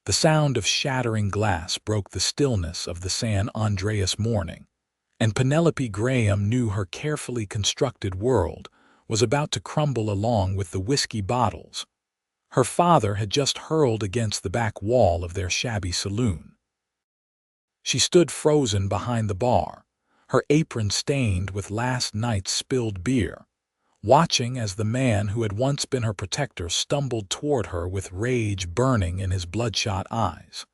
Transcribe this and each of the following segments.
The sound of shattering glass broke the stillness of the San Andreas morning, and Penelope Graham knew her carefully constructed world was about to crumble along with the whiskey bottles her father had just hurled against the back wall of their shabby saloon. She stood frozen behind the bar, her apron stained with last night's spilled beer, watching as the man who had once been her protector stumbled toward her with rage burning in his bloodshot eyes.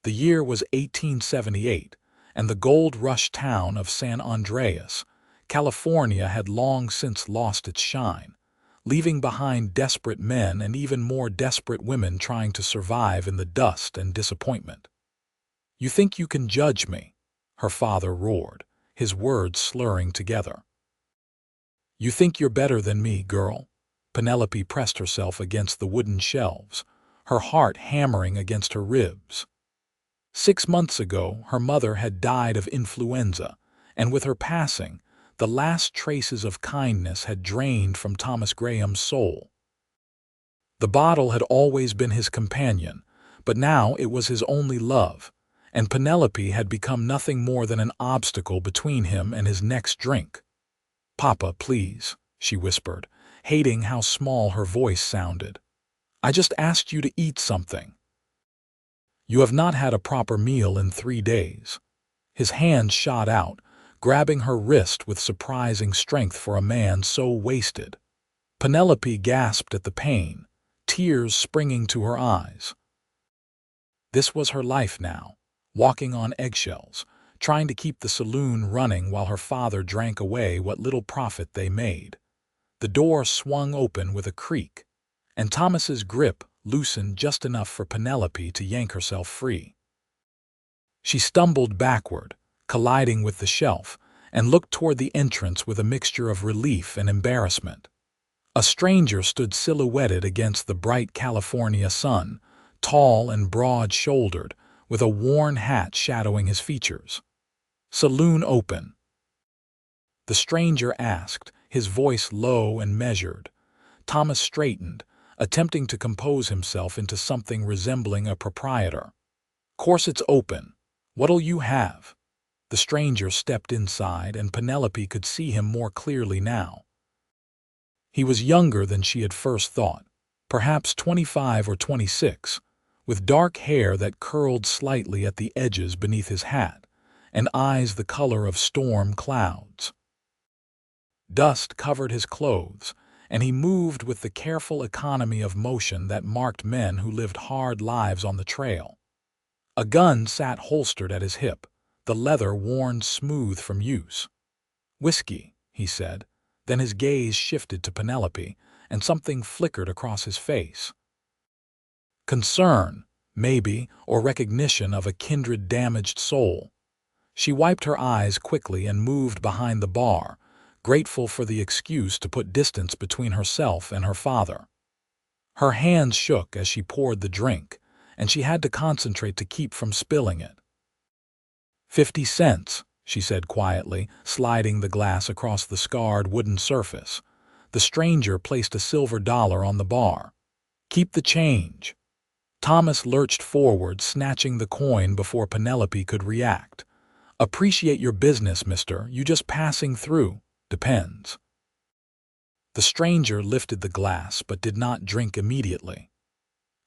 The year was 1878, and the gold-rush town of San Andreas, California, had long since lost its shine, leaving behind desperate men and even more desperate women trying to survive in the dust and disappointment. "You think you can judge me?" her father roared, his words slurring together. "You think you're better than me, girl?" Penelope pressed herself against the wooden shelves, her heart hammering against her ribs. 6 months ago, her mother had died of influenza, and with her passing, the last traces of kindness had drained from Thomas Graham's soul. The bottle had always been his companion, but now it was his only love, and Penelope had become nothing more than an obstacle between him and his next drink. "Papa, please," she whispered, hating how small her voice sounded. "I just asked you to eat something." "You have not had a proper meal in 3 days." His hand shot out, grabbing her wrist with surprising strength for a man so wasted. Penelope gasped at the pain, tears springing to her eyes. This was her life now, walking on eggshells, trying to keep the saloon running while her father drank away what little profit they made. The door swung open with a creak, and Thomas's grip loosened just enough for Penelope to yank herself free. She stumbled backward, colliding with the shelf, and looked toward the entrance with a mixture of relief and embarrassment. A stranger stood silhouetted against the bright California sun, tall and broad-shouldered, with a worn hat shadowing his features. "Saloon open?" the stranger asked, his voice low and measured. Thomas straightened, attempting to compose himself into something resembling a proprietor. "Course it's open. What'll you have?" The stranger stepped inside, and Penelope could see him more clearly now. He was younger than she had first thought, perhaps 25 or 26, with dark hair that curled slightly at the edges beneath his hat, and eyes the color of storm clouds. Dust covered his clothes, and he moved with the careful economy of motion that marked men who lived hard lives on the trail. A gun sat holstered at his hip, the leather worn smooth from use. "Whiskey," he said. Then his gaze shifted to Penelope, and something flickered across his face. Concern, maybe, or recognition of a kindred damaged soul. She wiped her eyes quickly and moved behind the bar, grateful for the excuse to put distance between herself and her father. Her hands shook as she poured the drink, and she had to concentrate to keep from spilling it. 50 cents, she said quietly, sliding the glass across the scarred wooden surface. The stranger placed a silver dollar on the bar. "Keep the change." Thomas lurched forward, snatching the coin before Penelope could react. "Appreciate your business, mister. You just passing through. Depends." The stranger lifted the glass but did not drink immediately.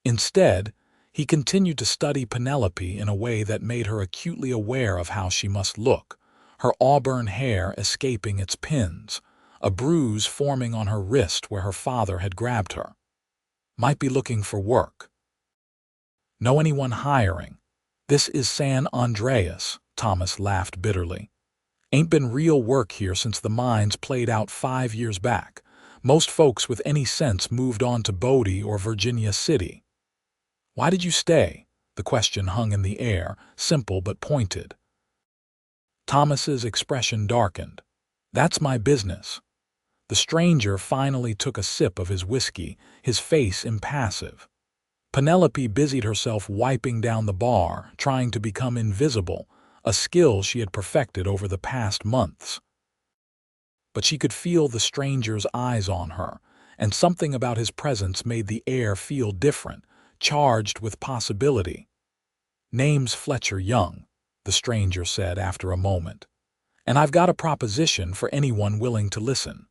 Instead, he continued to study Penelope in a way that made her acutely aware of how she must look, her auburn hair escaping its pins, a bruise forming on her wrist where her father had grabbed her. "Might be looking for work." "Know anyone hiring?" "This is San Andreas," Thomas laughed bitterly. "Ain't been real work here since the mines played out 5 years back. Most folks with any sense moved on to Bodie or Virginia City." "Why did you stay?" The question hung in the air, simple but pointed. Thomas's expression darkened. "That's my business." The stranger finally took a sip of his whiskey, his face impassive. Penelope busied herself wiping down the bar, trying to become invisible, a skill she had perfected over the past months. But she could feel the stranger's eyes on her, and something about his presence made the air feel different, charged with possibility. "Name's Fletcher Young," the stranger said after a moment, "and I've got a proposition for anyone willing to listen."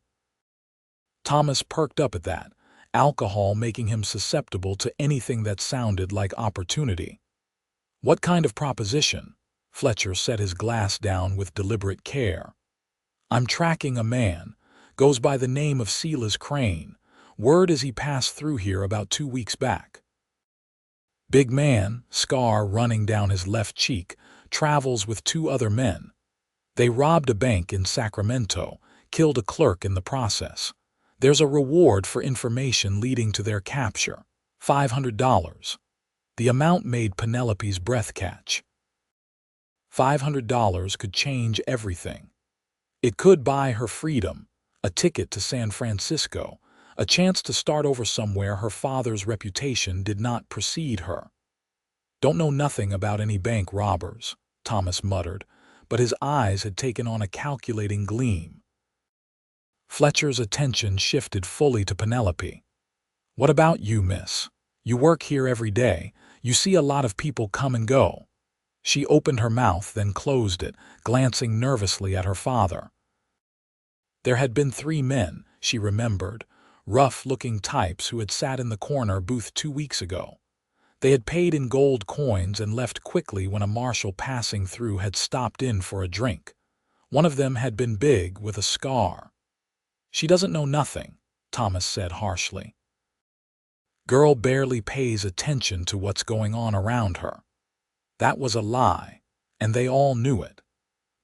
Thomas perked up at that, alcohol making him susceptible to anything that sounded like opportunity. "What kind of proposition?" Fletcher set his glass down with deliberate care. "I'm tracking a man, goes by the name of Silas Crane. Word is he passed through here about 2 weeks back. Big man, scar running down his left cheek, travels with 2 other men. They robbed a bank in Sacramento, killed a clerk in the process. There's a reward for information leading to their capture, $500. The amount made Penelope's breath catch. $500 could change everything. It could buy her freedom, a ticket to San Francisco, a chance to start over somewhere her father's reputation did not precede her. "Don't know nothing about any bank robbers," Thomas muttered, but his eyes had taken on a calculating gleam. Fletcher's attention shifted fully to Penelope. "What about you, miss? You work here every day. You see a lot of people come and go." She opened her mouth, then closed it, glancing nervously at her father. There had been 3 men, she remembered, rough-looking types who had sat in the corner booth 2 weeks ago. They had paid in gold coins and left quickly when a marshal passing through had stopped in for a drink. One of them had been big, with a scar. "She doesn't know nothing," Thomas said harshly. "Girl barely pays attention to what's going on around her." That was a lie, and they all knew it.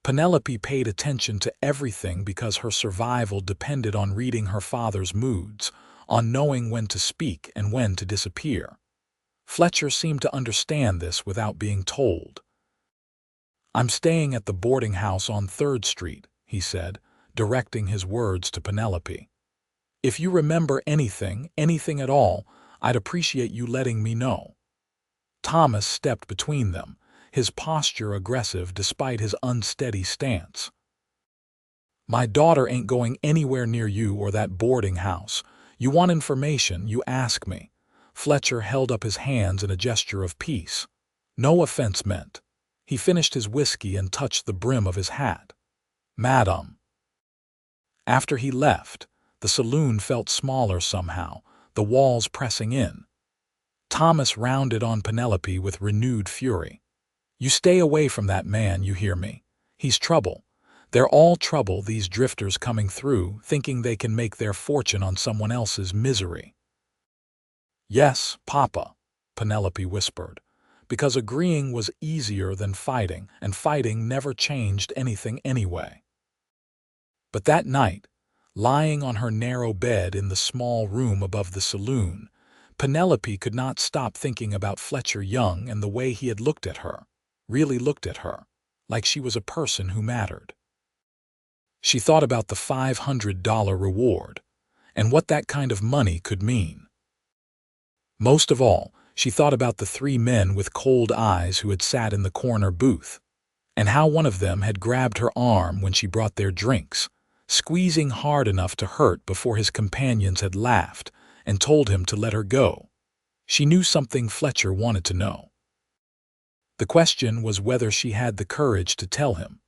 Penelope paid attention to everything because her survival depended on reading her father's moods, on knowing when to speak and when to disappear. Fletcher seemed to understand this without being told. "I'm staying at the boarding house on 3rd Street, he said, directing his words to Penelope. "If you remember anything at all, I'd appreciate you letting me know." Thomas stepped between them, his posture aggressive despite his unsteady stance. "My daughter ain't going anywhere near you or that boarding house. You want information, you ask me." Fletcher held up his hands in a gesture of peace. No offense meant. He finished his whiskey and touched the brim of his hat. "Madam." After he left, the saloon felt smaller somehow, the walls pressing in. Thomas rounded on Penelope with renewed fury. "You stay away from that man, you hear me? He's trouble. They're all trouble, these drifters coming through, thinking they can make their fortune on someone else's misery." "Yes, Papa," Penelope whispered, because agreeing was easier than fighting, and fighting never changed anything anyway. But that night, lying on her narrow bed in the small room above the saloon, Penelope could not stop thinking about Fletcher Young and the way he had looked at her, really looked at her, like she was a person who mattered. She thought about the $500 reward, and what that kind of money could mean. Most of all, she thought about the 3 men with cold eyes who had sat in the corner booth, and how one of them had grabbed her arm when she brought their drinks, squeezing hard enough to hurt before his companions had laughed and told him to let her go. She knew something Fletcher wanted to know. The question was whether she had the courage to tell him.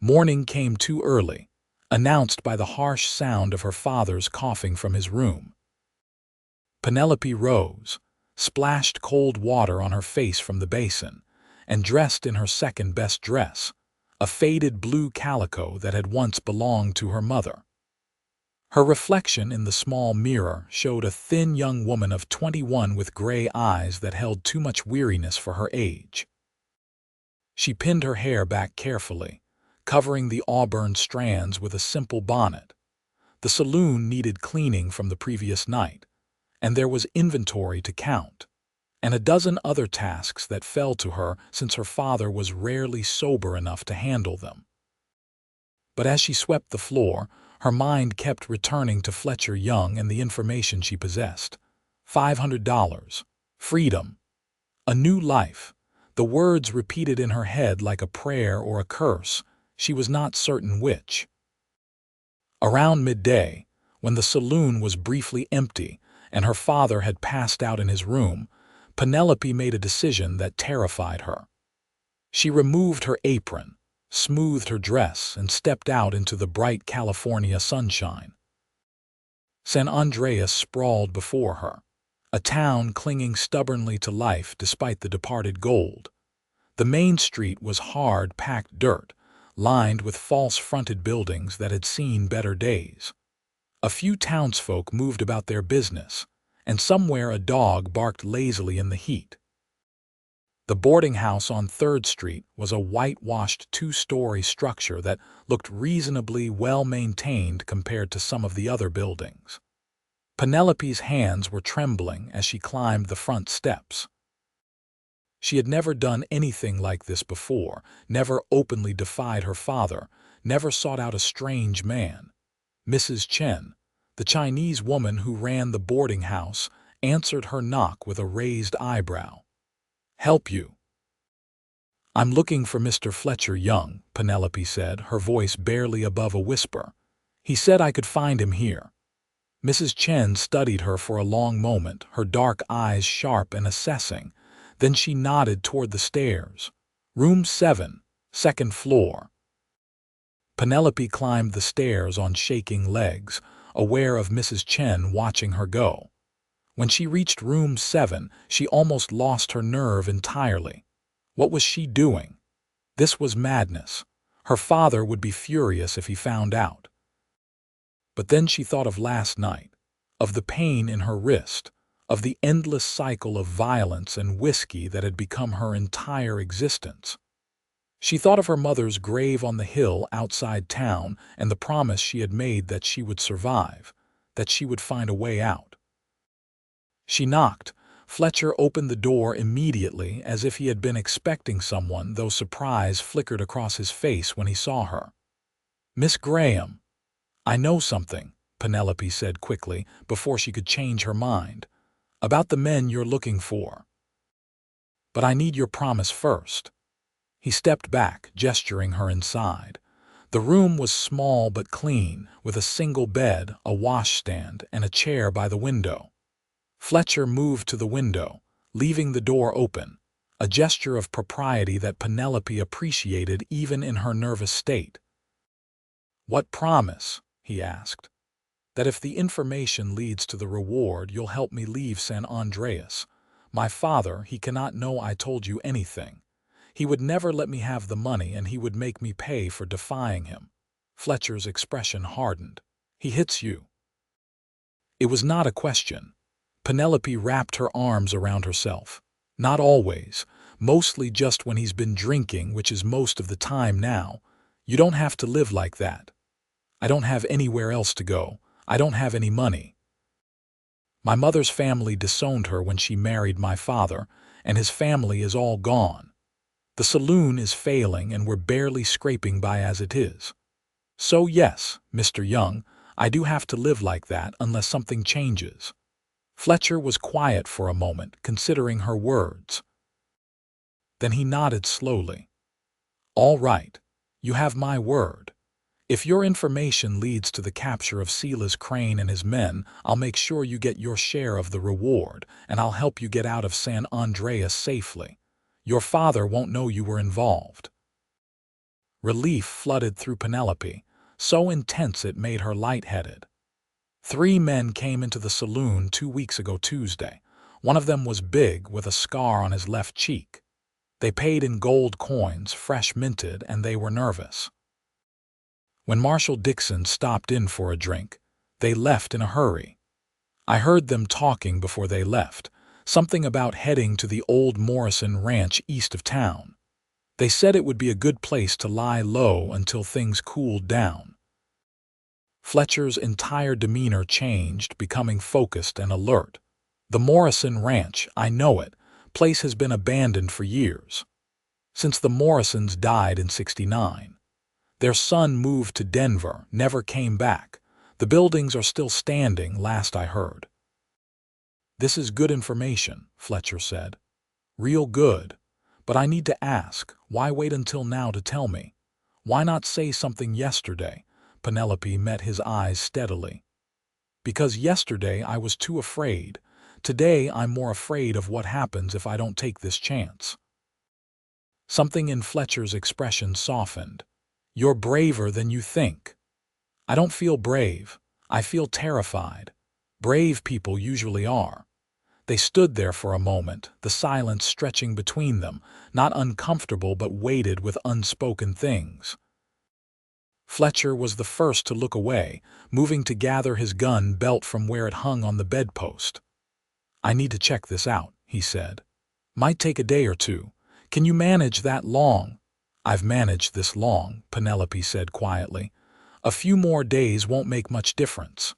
Morning came too early, announced by the harsh sound of her father's coughing from his room. Penelope rose, splashed cold water on her face from the basin, and dressed in her second-best dress, a faded blue calico that had once belonged to her mother. Her reflection in the small mirror showed a thin young woman of 21 with gray eyes that held too much weariness for her age. She pinned her hair back carefully, covering the auburn strands with a simple bonnet. The saloon needed cleaning from the previous night, and there was inventory to count, and a dozen other tasks that fell to her since her father was rarely sober enough to handle them. But as she swept the floor, her mind kept returning to Fletcher Young and the information she possessed. $500. Freedom. A new life. The words repeated in her head like a prayer or a curse. She was not certain which. Around midday, when the saloon was briefly empty and her father had passed out in his room, Penelope made a decision that terrified her. She removed her apron, smoothed her dress, and stepped out into the bright California sunshine. San Andreas sprawled before her, a town clinging stubbornly to life despite the departed gold. The main street was hard, packed dirt, lined with false-fronted buildings that had seen better days. A few townsfolk moved about their business, and somewhere a dog barked lazily in the heat. The boarding house on 3rd Street was a whitewashed 2-story structure that looked reasonably well-maintained compared to some of the other buildings. Penelope's hands were trembling as she climbed the front steps. She had never done anything like this before, never openly defied her father, never sought out a strange man. Mrs. Chen, the Chinese woman who ran the boarding house, answered her knock with a raised eyebrow. "Help you?" "I'm looking for Mr. Fletcher Young," Penelope said, her voice barely above a whisper. "He said I could find him here." Mrs. Chen studied her for a long moment, her dark eyes sharp and assessing. Then she nodded toward the stairs. "Room 7, 2nd floor." Penelope climbed the stairs on shaking legs, aware of Mrs. Chen watching her go. When she reached room 7, she almost lost her nerve entirely. What was she doing? This was madness. Her father would be furious if he found out. But then she thought of last night, of the pain in her wrist, of the endless cycle of violence and whiskey that had become her entire existence. She thought of her mother's grave on the hill outside town and the promise she had made that she would survive, that she would find a way out. She knocked. Fletcher opened the door immediately, as if he had been expecting someone, though surprise flickered across his face when he saw her. "Miss Graham." "I know something," Penelope said quickly, before she could change her mind. "About the men you're looking for. But I need your promise first." He stepped back, gesturing her inside. The room was small but clean, with a single bed, a washstand, and a chair by the window. Fletcher moved to the window, leaving the door open, a gesture of propriety that Penelope appreciated even in her nervous state. "What promise?" he asked. "That if the information leads to the reward, you'll help me leave San Andreas. My father, he cannot know I told you anything. He would never let me have the money, and he would make me pay for defying him." Fletcher's expression hardened. "He hits you." It was not a question. Penelope wrapped her arms around herself. "Not always. Mostly just when he's been drinking, which is most of the time now. You don't have to live like that. I don't have anywhere else to go. I don't have any money. My mother's family disowned her when she married my father, and his family is all gone. The saloon is failing, and we're barely scraping by as it is. So yes, Mr. Young, I do have to live like that unless something changes." Fletcher was quiet for a moment, considering her words. Then he nodded slowly. "All right, you have my word. If your information leads to the capture of Silas Crane and his men, I'll make sure you get your share of the reward, and I'll help you get out of San Andreas safely. Your father won't know you were involved." Relief flooded through Penelope, so intense it made her lightheaded. 3 men came into the saloon 2 weeks ago Tuesday. One of them was big, with a scar on his left cheek. They paid in gold coins, fresh minted, and they were nervous. When Marshal Dixon stopped in for a drink, they left in a hurry. I heard them talking before they left, something about heading to the old Morrison ranch east of town. They said it would be a good place to lie low until things cooled down. Fletcher's entire demeanor changed, becoming focused and alert. "The Morrison ranch, I know it. Place has been abandoned for years. Since the Morrisons died in '69. Their son moved to Denver, never came back. The buildings are still standing, last I heard." "This is good information," Fletcher said. "Real good. But I need to ask, why wait until now to tell me? Why not say something yesterday?" Penelope met his eyes steadily. "Because yesterday I was too afraid. Today I'm more afraid of what happens if I don't take this chance." Something in Fletcher's expression softened. "You're braver than you think." "I don't feel brave. I feel terrified. Brave people usually are." They stood there for a moment, the silence stretching between them, not uncomfortable but weighted with unspoken things. Fletcher was the first to look away, moving to gather his gun belt from where it hung on the bedpost. "I need to check this out," he said. "Might take a day or two. Can you manage that long?" "I've managed this long," Penelope said quietly. "A few more days won't make much difference.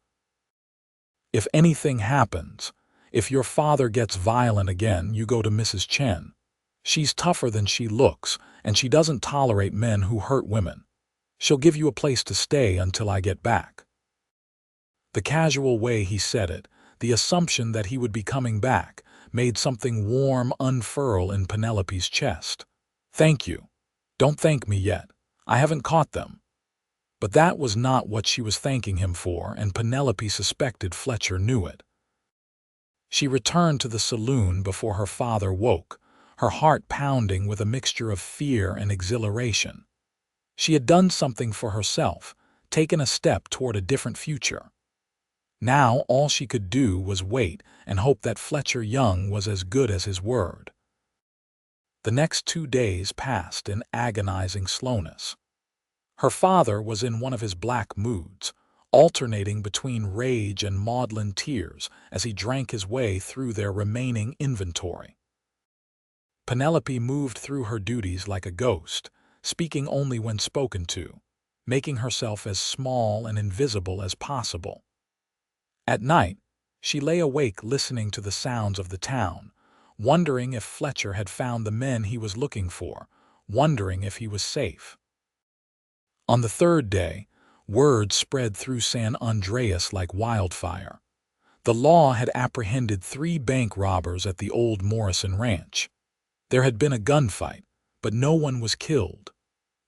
If anything happens, if your father gets violent again, you go to Mrs. Chen. She's tougher than she looks, and she doesn't tolerate men who hurt women. She'll give you a place to stay until I get back." The casual way he said it, the assumption that he would be coming back, made something warm unfurl in Penelope's chest. "Thank you. Don't thank me yet. I haven't caught them." But that was not what she was thanking him for, and Penelope suspected Fletcher knew it. She returned to the saloon before her father woke, her heart pounding with a mixture of fear and exhilaration. She had done something for herself, taken a step toward a different future. Now all she could do was wait and hope that Fletcher Young was as good as his word. The next 2 days passed in agonizing slowness. Her father was in one of his black moods, alternating between rage and maudlin tears as he drank his way through their remaining inventory. Penelope moved through her duties like a ghost, speaking only when spoken to, making herself as small and invisible as possible. At night, she lay awake listening to the sounds of the town, wondering if Fletcher had found the men he was looking for, wondering if he was safe. On the third day, word spread through San Andreas like wildfire. The law had apprehended 3 bank robbers at the old Morrison Ranch. There had been a gunfight, but no one was killed.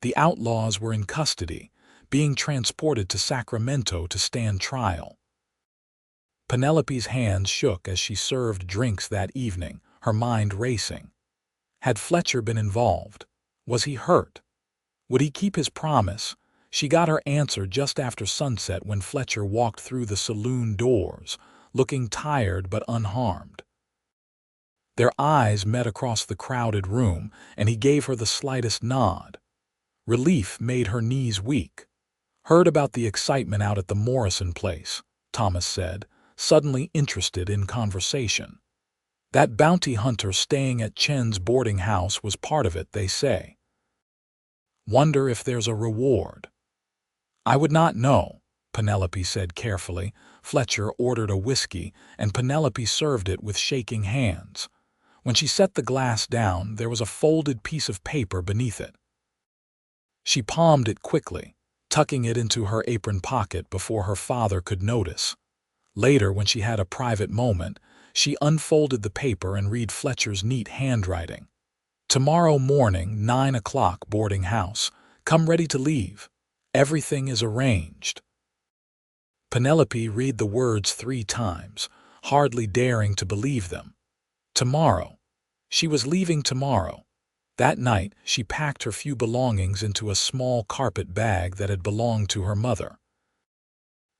The outlaws were in custody, being transported to Sacramento to stand trial. Penelope's hands shook as she served drinks that evening, her mind racing. Had Fletcher been involved? Was he hurt? Would he keep his promise? She got her answer just after sunset when Fletcher walked through the saloon doors, looking tired but unharmed. Their eyes met across the crowded room, and he gave her the slightest nod. Relief made her knees weak. "Heard about the excitement out at the Morrison place," Thomas said, suddenly interested in conversation. "That bounty hunter staying at Chen's boarding house was part of it, they say. Wonder if there's a reward." "I would not know," Penelope said carefully. Fletcher ordered a whiskey, and Penelope served it with shaking hands. When she set the glass down, there was a folded piece of paper beneath it. She palmed it quickly, tucking it into her apron pocket before her father could notice. Later, when she had a private moment, she unfolded the paper and read Fletcher's neat handwriting. "Tomorrow morning, 9 o'clock, boarding house. Come ready to leave. Everything is arranged." Penelope read the words 3 times, hardly daring to believe them. Tomorrow. She was leaving tomorrow. That night, she packed her few belongings into a small carpet bag that had belonged to her mother.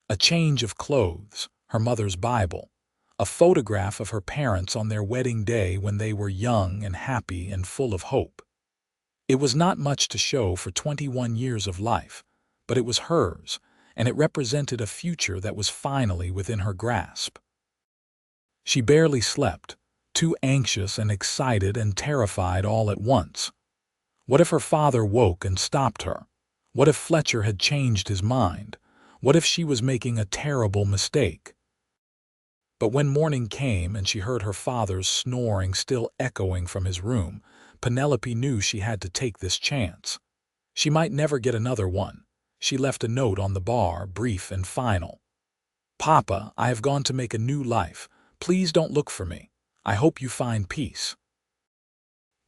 A change of clothes, her mother's Bible, a photograph of her parents on their wedding day when they were young and happy and full of hope. It was not much to show for 21 years of life, but it was hers, and it represented a future that was finally within her grasp. She barely slept, too anxious and excited and terrified all at once. What if her father woke and stopped her? What if Fletcher had changed his mind? What if she was making a terrible mistake? But when morning came and she heard her father's snoring still echoing from his room, Penelope knew she had to take this chance. She might never get another one. She left a note on the bar, brief and final. "Papa, I have gone to make a new life. Please don't look for me. I hope you find peace.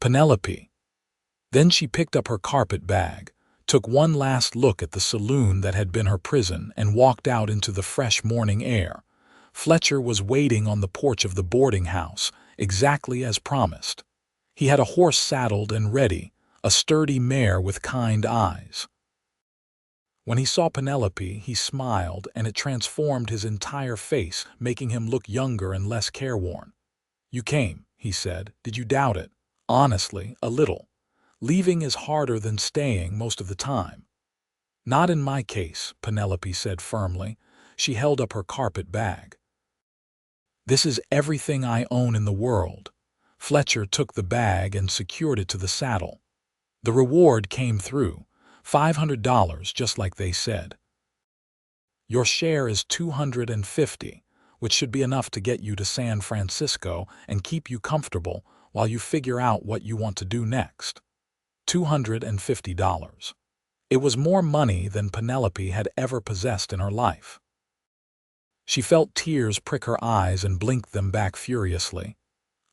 Penelope." Then she picked up her carpet bag, took one last look at the saloon that had been her prison, and walked out into the fresh morning air, Fletcher was waiting on the porch of the boarding house, exactly as promised. He had a horse saddled and ready, a sturdy mare with kind eyes. When he saw Penelope, he smiled, and it transformed his entire face, making him look younger and less careworn. "You came," he said. "Did you doubt it?" "Honestly, a little. Leaving is harder than staying most of the time." "Not in my case," Penelope said firmly. She held up her carpet bag. "This is everything I own in the world." Fletcher took the bag and secured it to the saddle. The reward came through, $500, just like they said. "Your share is $250, which should be enough to get you to San Francisco and keep you comfortable while you figure out what you want to do next." $250. It was more money than Penelope had ever possessed in her life. She felt tears prick her eyes and blinked them back furiously.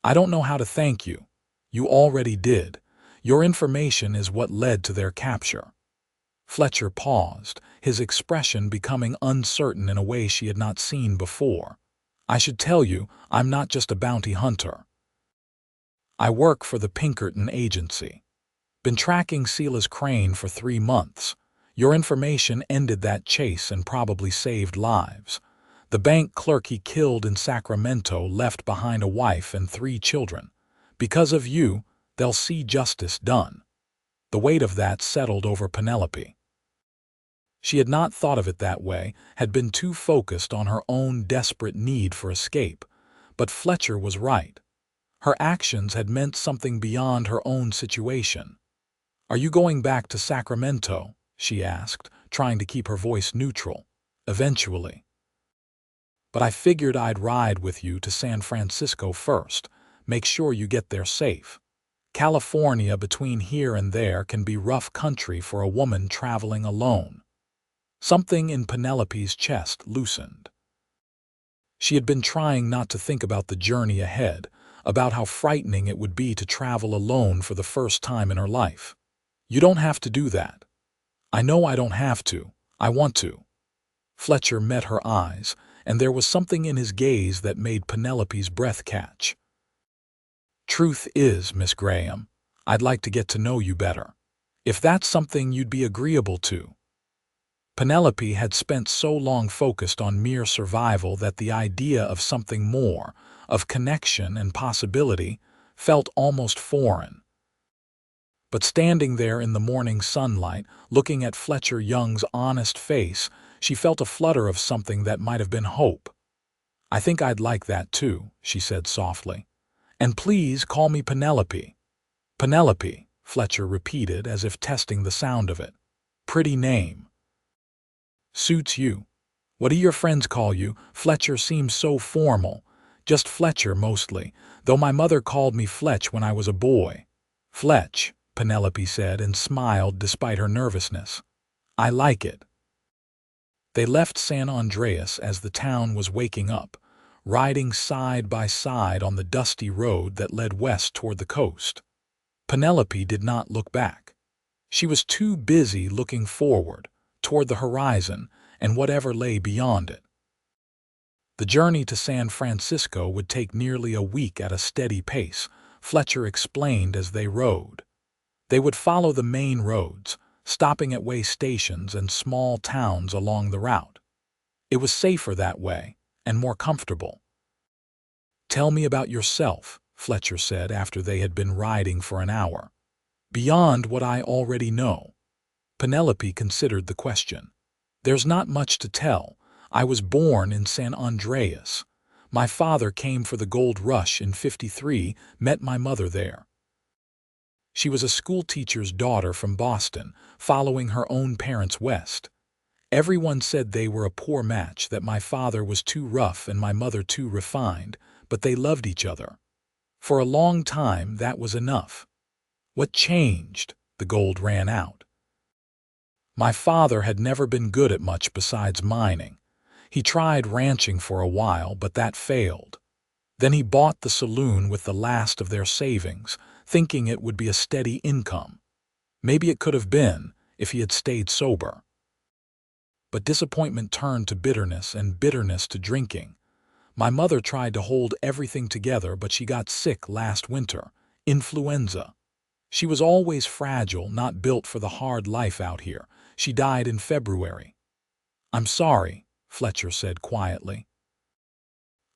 "I don't know how to thank you. You already did. Your information is what led to their capture." Fletcher paused, his expression becoming uncertain in a way she had not seen before. "I should tell you, I'm not just a bounty hunter. I work for the Pinkerton Agency. Been tracking Silas Crane for 3 months. Your information ended that chase and probably saved lives. The bank clerk he killed in Sacramento left behind a wife and 3 children. Because of you, they'll see justice done." The weight of that settled over Penelope. She had not thought of it that way, had been too focused on her own desperate need for escape. But Fletcher was right. Her actions had meant something beyond her own situation. "Are you going back to Sacramento?" she asked, trying to keep her voice neutral. "Eventually. But I figured I'd ride with you to San Francisco first, make sure you get there safe. California between here and there can be rough country for a woman traveling alone." Something in Penelope's chest loosened. She had been trying not to think about the journey ahead, about how frightening it would be to travel alone for the first time in her life. "You don't have to do that." "I know I don't have to. I want to." Fletcher met her eyes, and there was something in his gaze that made Penelope's breath catch. "Truth is, Miss Graham, I'd like to get to know you better. If that's something you'd be agreeable to." Penelope had spent so long focused on mere survival that the idea of something more, of connection and possibility, felt almost foreign. But standing there in the morning sunlight, looking at Fletcher Young's honest face, she felt a flutter of something that might have been hope. "I think I'd like that too," she said softly. "And please call me Penelope." "Penelope," Fletcher repeated as if testing the sound of it. "Pretty name." "Suits you. What do your friends call you?" Fletcher seemed so formal. "Just Fletcher mostly, though my mother called me Fletch when I was a boy." "Fletch," Penelope said and smiled despite her nervousness. "I like it." They left San Andreas as the town was waking up, riding side by side on the dusty road that led west toward the coast. Penelope did not look back. She was too busy looking forward, toward the horizon and whatever lay beyond it. The journey to San Francisco would take nearly a week at a steady pace, Fletcher explained as they rode. They would follow the main roads, stopping at way stations and small towns along the route. It was safer that way, and more comfortable. "Tell me about yourself," Fletcher said after they had been riding for an hour. "Beyond what I already know." Penelope considered the question. "There's not much to tell. I was born in San Andreas. My father came for the gold rush in '53, met my mother there. She was a schoolteacher's daughter from Boston, following her own parents west. Everyone said they were a poor match, that my father was too rough and my mother too refined, but they loved each other. For a long time, that was enough. What changed? The gold ran out. My father had never been good at much besides mining. He tried ranching for a while, but that failed. Then he bought the saloon with the last of their savings, thinking it would be a steady income. Maybe it could have been, if he had stayed sober. But disappointment turned to bitterness and bitterness to drinking. My mother tried to hold everything together, but she got sick last winter. Influenza. She was always fragile, not built for the hard life out here. She died in February. I'm sorry, Fletcher said quietly.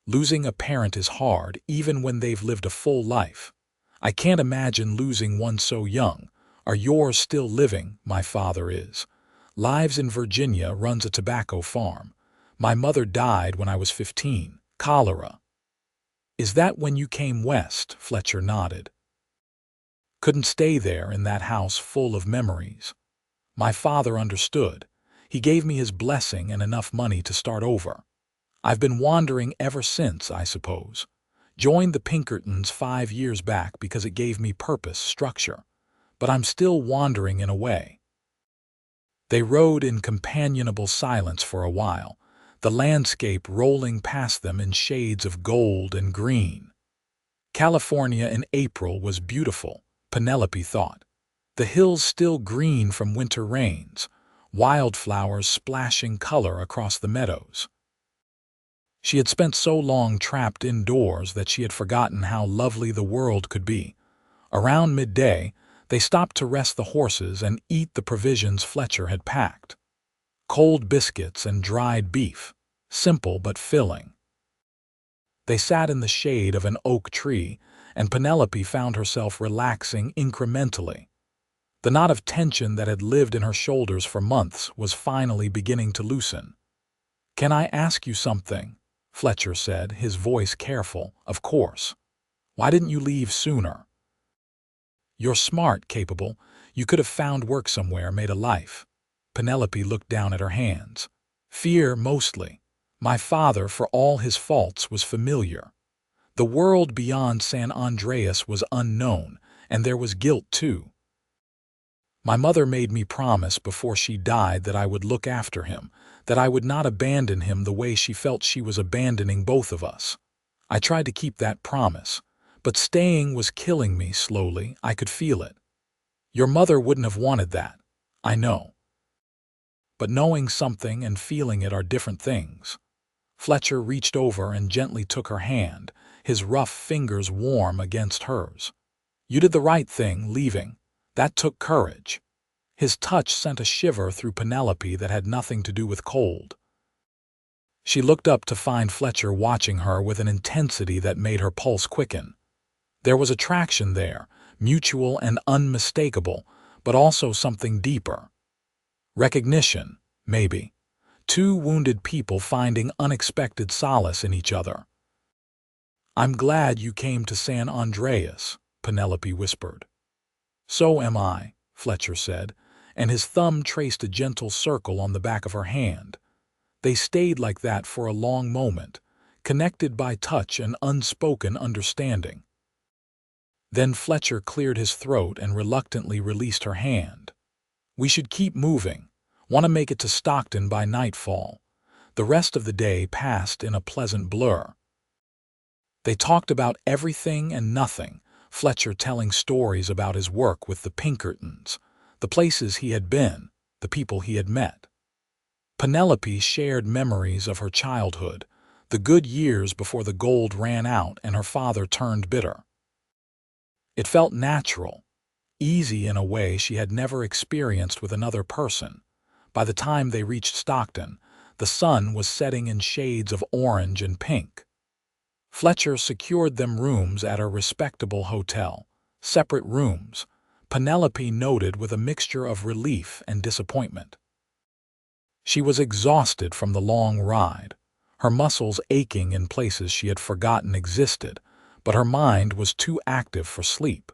Losing a parent is hard, even when they've lived a full life. I can't imagine losing one so young. Are yours still living? My father is. Lives in Virginia, runs a tobacco farm. My mother died when I was 15. Cholera. Is that when you came west? Fletcher nodded. Couldn't stay there in that house full of memories. My father understood. He gave me his blessing and enough money to start over. I've been wandering ever since, I suppose. Joined the Pinkertons 5 years back because it gave me purpose, structure. But I'm still wandering in a way. They rode in companionable silence for a while, the landscape rolling past them in shades of gold and green. California in April was beautiful, Penelope thought. The hills still green from winter rains, wildflowers splashing color across the meadows. She had spent so long trapped indoors that she had forgotten how lovely the world could be. Around midday, they stopped to rest the horses and eat the provisions Fletcher had packed. Cold biscuits and dried beef, simple but filling. They sat in the shade of an oak tree, and Penelope found herself relaxing incrementally. The knot of tension that had lived in her shoulders for months was finally beginning to loosen. "Can I ask you something?" Fletcher said, his voice careful. "Of course. Why didn't you leave sooner? You're smart, capable. You could have found work somewhere, made a life." Penelope looked down at her hands. "Fear, mostly. My father, for all his faults, was familiar. The world beyond San Andreas was unknown, and there was guilt, too. My mother made me promise before she died that I would look after him, that I would not abandon him the way she felt she was abandoning both of us. I tried to keep that promise, but staying was killing me slowly. I could feel it. Your mother wouldn't have wanted that, I know. But knowing something and feeling it are different things." Fletcher reached over and gently took her hand, his rough fingers warm against hers. "You did the right thing, leaving. That took courage." His touch sent a shiver through Penelope that had nothing to do with cold. She looked up to find Fletcher watching her with an intensity that made her pulse quicken. There was attraction there, mutual and unmistakable, but also something deeper. Recognition, maybe. Two wounded people finding unexpected solace in each other. "I'm glad you came to San Andreas," Penelope whispered. "So am I," Fletcher said, and his thumb traced a gentle circle on the back of her hand. They stayed like that for a long moment, connected by touch and unspoken understanding. Then Fletcher cleared his throat and reluctantly released her hand. "We should keep moving. Want to make it to Stockton by nightfall." The rest of the day passed in a pleasant blur. They talked about everything and nothing, Fletcher telling stories about his work with the Pinkertons, the places he had been, the people he had met. Penelope shared memories of her childhood, the good years before the gold ran out and her father turned bitter. It felt natural, easy in a way she had never experienced with another person. By the time they reached Stockton, the sun was setting in shades of orange and pink. Fletcher secured them rooms at a respectable hotel. Separate rooms, Penelope noted with a mixture of relief and disappointment. She was exhausted from the long ride, her muscles aching in places she had forgotten existed, but her mind was too active for sleep.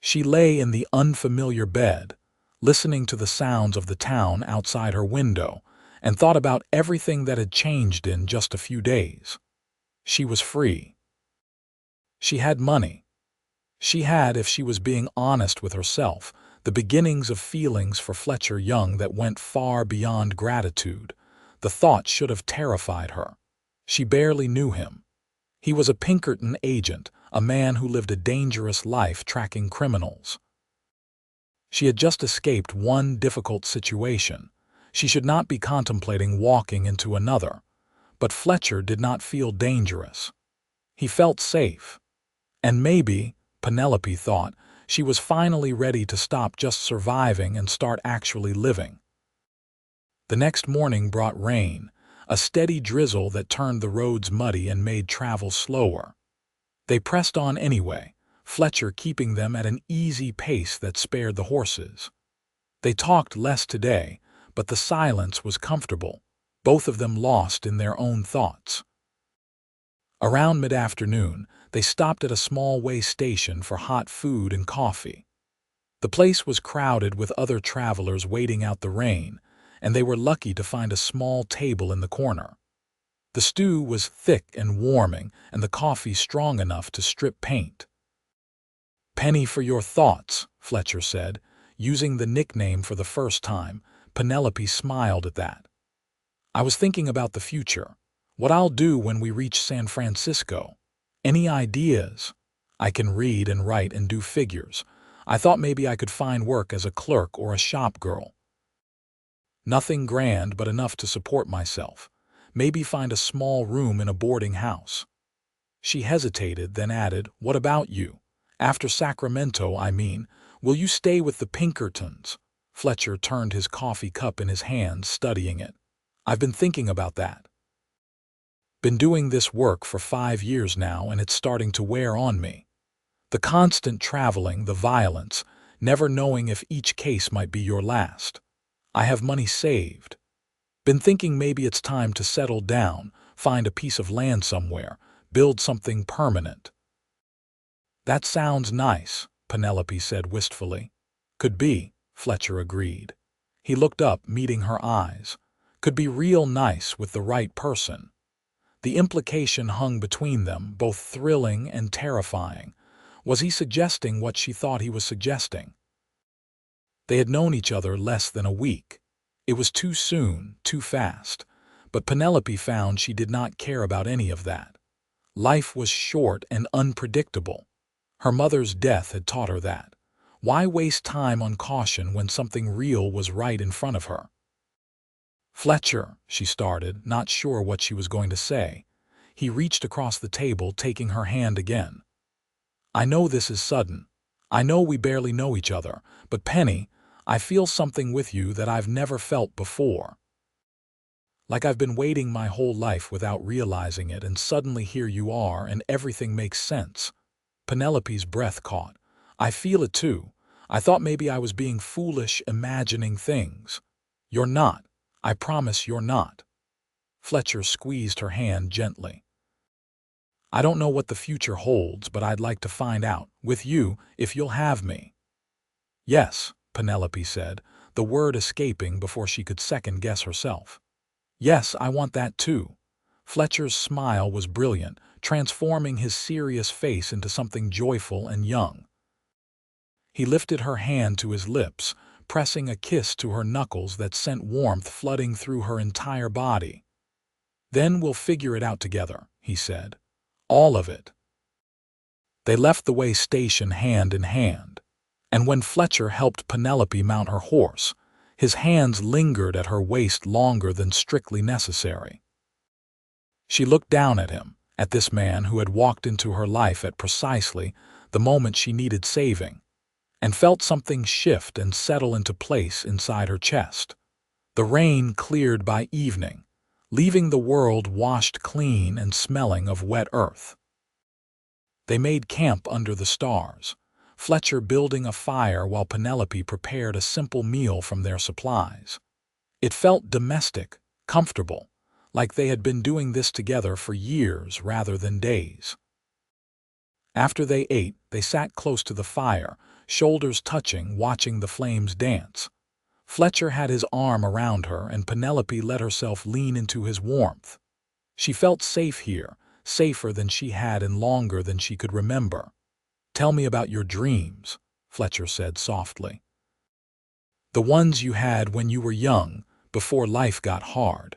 She lay in the unfamiliar bed, listening to the sounds of the town outside her window, and thought about everything that had changed in just a few days. She was free. She had money. She had, if she was being honest with herself, the beginnings of feelings for Fletcher Young that went far beyond gratitude. The thought should have terrified her. She barely knew him. He was a Pinkerton agent, a man who lived a dangerous life tracking criminals. She had just escaped one difficult situation. She should not be contemplating walking into another. But Fletcher did not feel dangerous. He felt safe. And maybe, Penelope thought, she was finally ready to stop just surviving and start actually living. The next morning brought rain, a steady drizzle that turned the roads muddy and made travel slower. They pressed on anyway, Fletcher keeping them at an easy pace that spared the horses. They talked less today, but the silence was comfortable, both of them lost in their own thoughts. Around mid-afternoon, they stopped at a small way station for hot food and coffee. The place was crowded with other travelers waiting out the rain, and they were lucky to find a small table in the corner. The stew was thick and warming, and the coffee strong enough to strip paint. "Penny for your thoughts," Fletcher said, using the nickname for the first time. Penelope smiled at that. "I was thinking about the future, what I'll do when we reach San Francisco. Any ideas? I can read and write and do figures. I thought maybe I could find work as a clerk or a shop girl. Nothing grand, but enough to support myself. Maybe find a small room in a boarding house." She hesitated, then added, "What about you? After Sacramento, I mean, will you stay with the Pinkertons?" Fletcher turned his coffee cup in his hand, studying it. "I've been thinking about that. Been doing this work for 5 years now, and it's starting to wear on me. The constant traveling, the violence, never knowing if each case might be your last. I have money saved. Been thinking maybe it's time to settle down, find a piece of land somewhere, build something permanent." "That sounds nice," Penelope said wistfully. "Could be," Fletcher agreed. He looked up, meeting her eyes. "Could be real nice with the right person." The implication hung between them, both thrilling and terrifying. Was he suggesting what she thought he was suggesting? They had known each other less than a week. It was too soon, too fast. But Penelope found she did not care about any of that. Life was short and unpredictable. Her mother's death had taught her that. Why waste time on caution when something real was right in front of her? "Fletcher," she started, not sure what she was going to say. He reached across the table, taking her hand again. "I know this is sudden. I know we barely know each other, but Penny, I feel something with you that I've never felt before. Like I've been waiting my whole life without realizing it, and suddenly here you are, and everything makes sense." Penelope's breath caught. "I feel it too. I thought maybe I was being foolish, imagining things. You're not. I promise you're not." Fletcher squeezed her hand gently. "I don't know what the future holds, but I'd like to find out, with you, if you'll have me." "Yes," Penelope said, the word escaping before she could second-guess herself. "Yes, I want that too." Fletcher's smile was brilliant, transforming his serious face into something joyful and young. He lifted her hand to his lips, pressing a kiss to her knuckles that sent warmth flooding through her entire body. "Then we'll figure it out together," he said. "All of it." They left the way station hand in hand. And when Fletcher helped Penelope mount her horse, his hands lingered at her waist longer than strictly necessary. She looked down at him, at this man who had walked into her life at precisely the moment she needed saving, and felt something shift and settle into place inside her chest. The rain cleared by evening, leaving the world washed clean and smelling of wet earth. They made camp under the stars, Fletcher building a fire while Penelope prepared a simple meal from their supplies. It felt domestic, comfortable, like they had been doing this together for years rather than days. After they ate, they sat close to the fire, shoulders touching, watching the flames dance. Fletcher had his arm around her, and Penelope let herself lean into his warmth. She felt safe here, safer than she had and longer than she could remember. "Tell me about your dreams," Fletcher said softly. "The ones you had when you were young, before life got hard."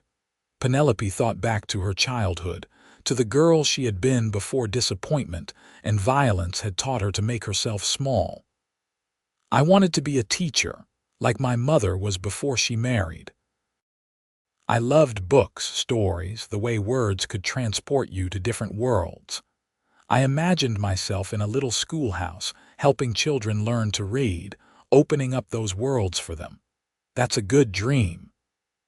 Penelope thought back to her childhood, to the girl she had been before disappointment and violence had taught her to make herself small. "I wanted to be a teacher, like my mother was before she married." I loved books, stories, the way words could transport you to different worlds. I imagined myself in a little schoolhouse, helping children learn to read, opening up those worlds for them. That's a good dream.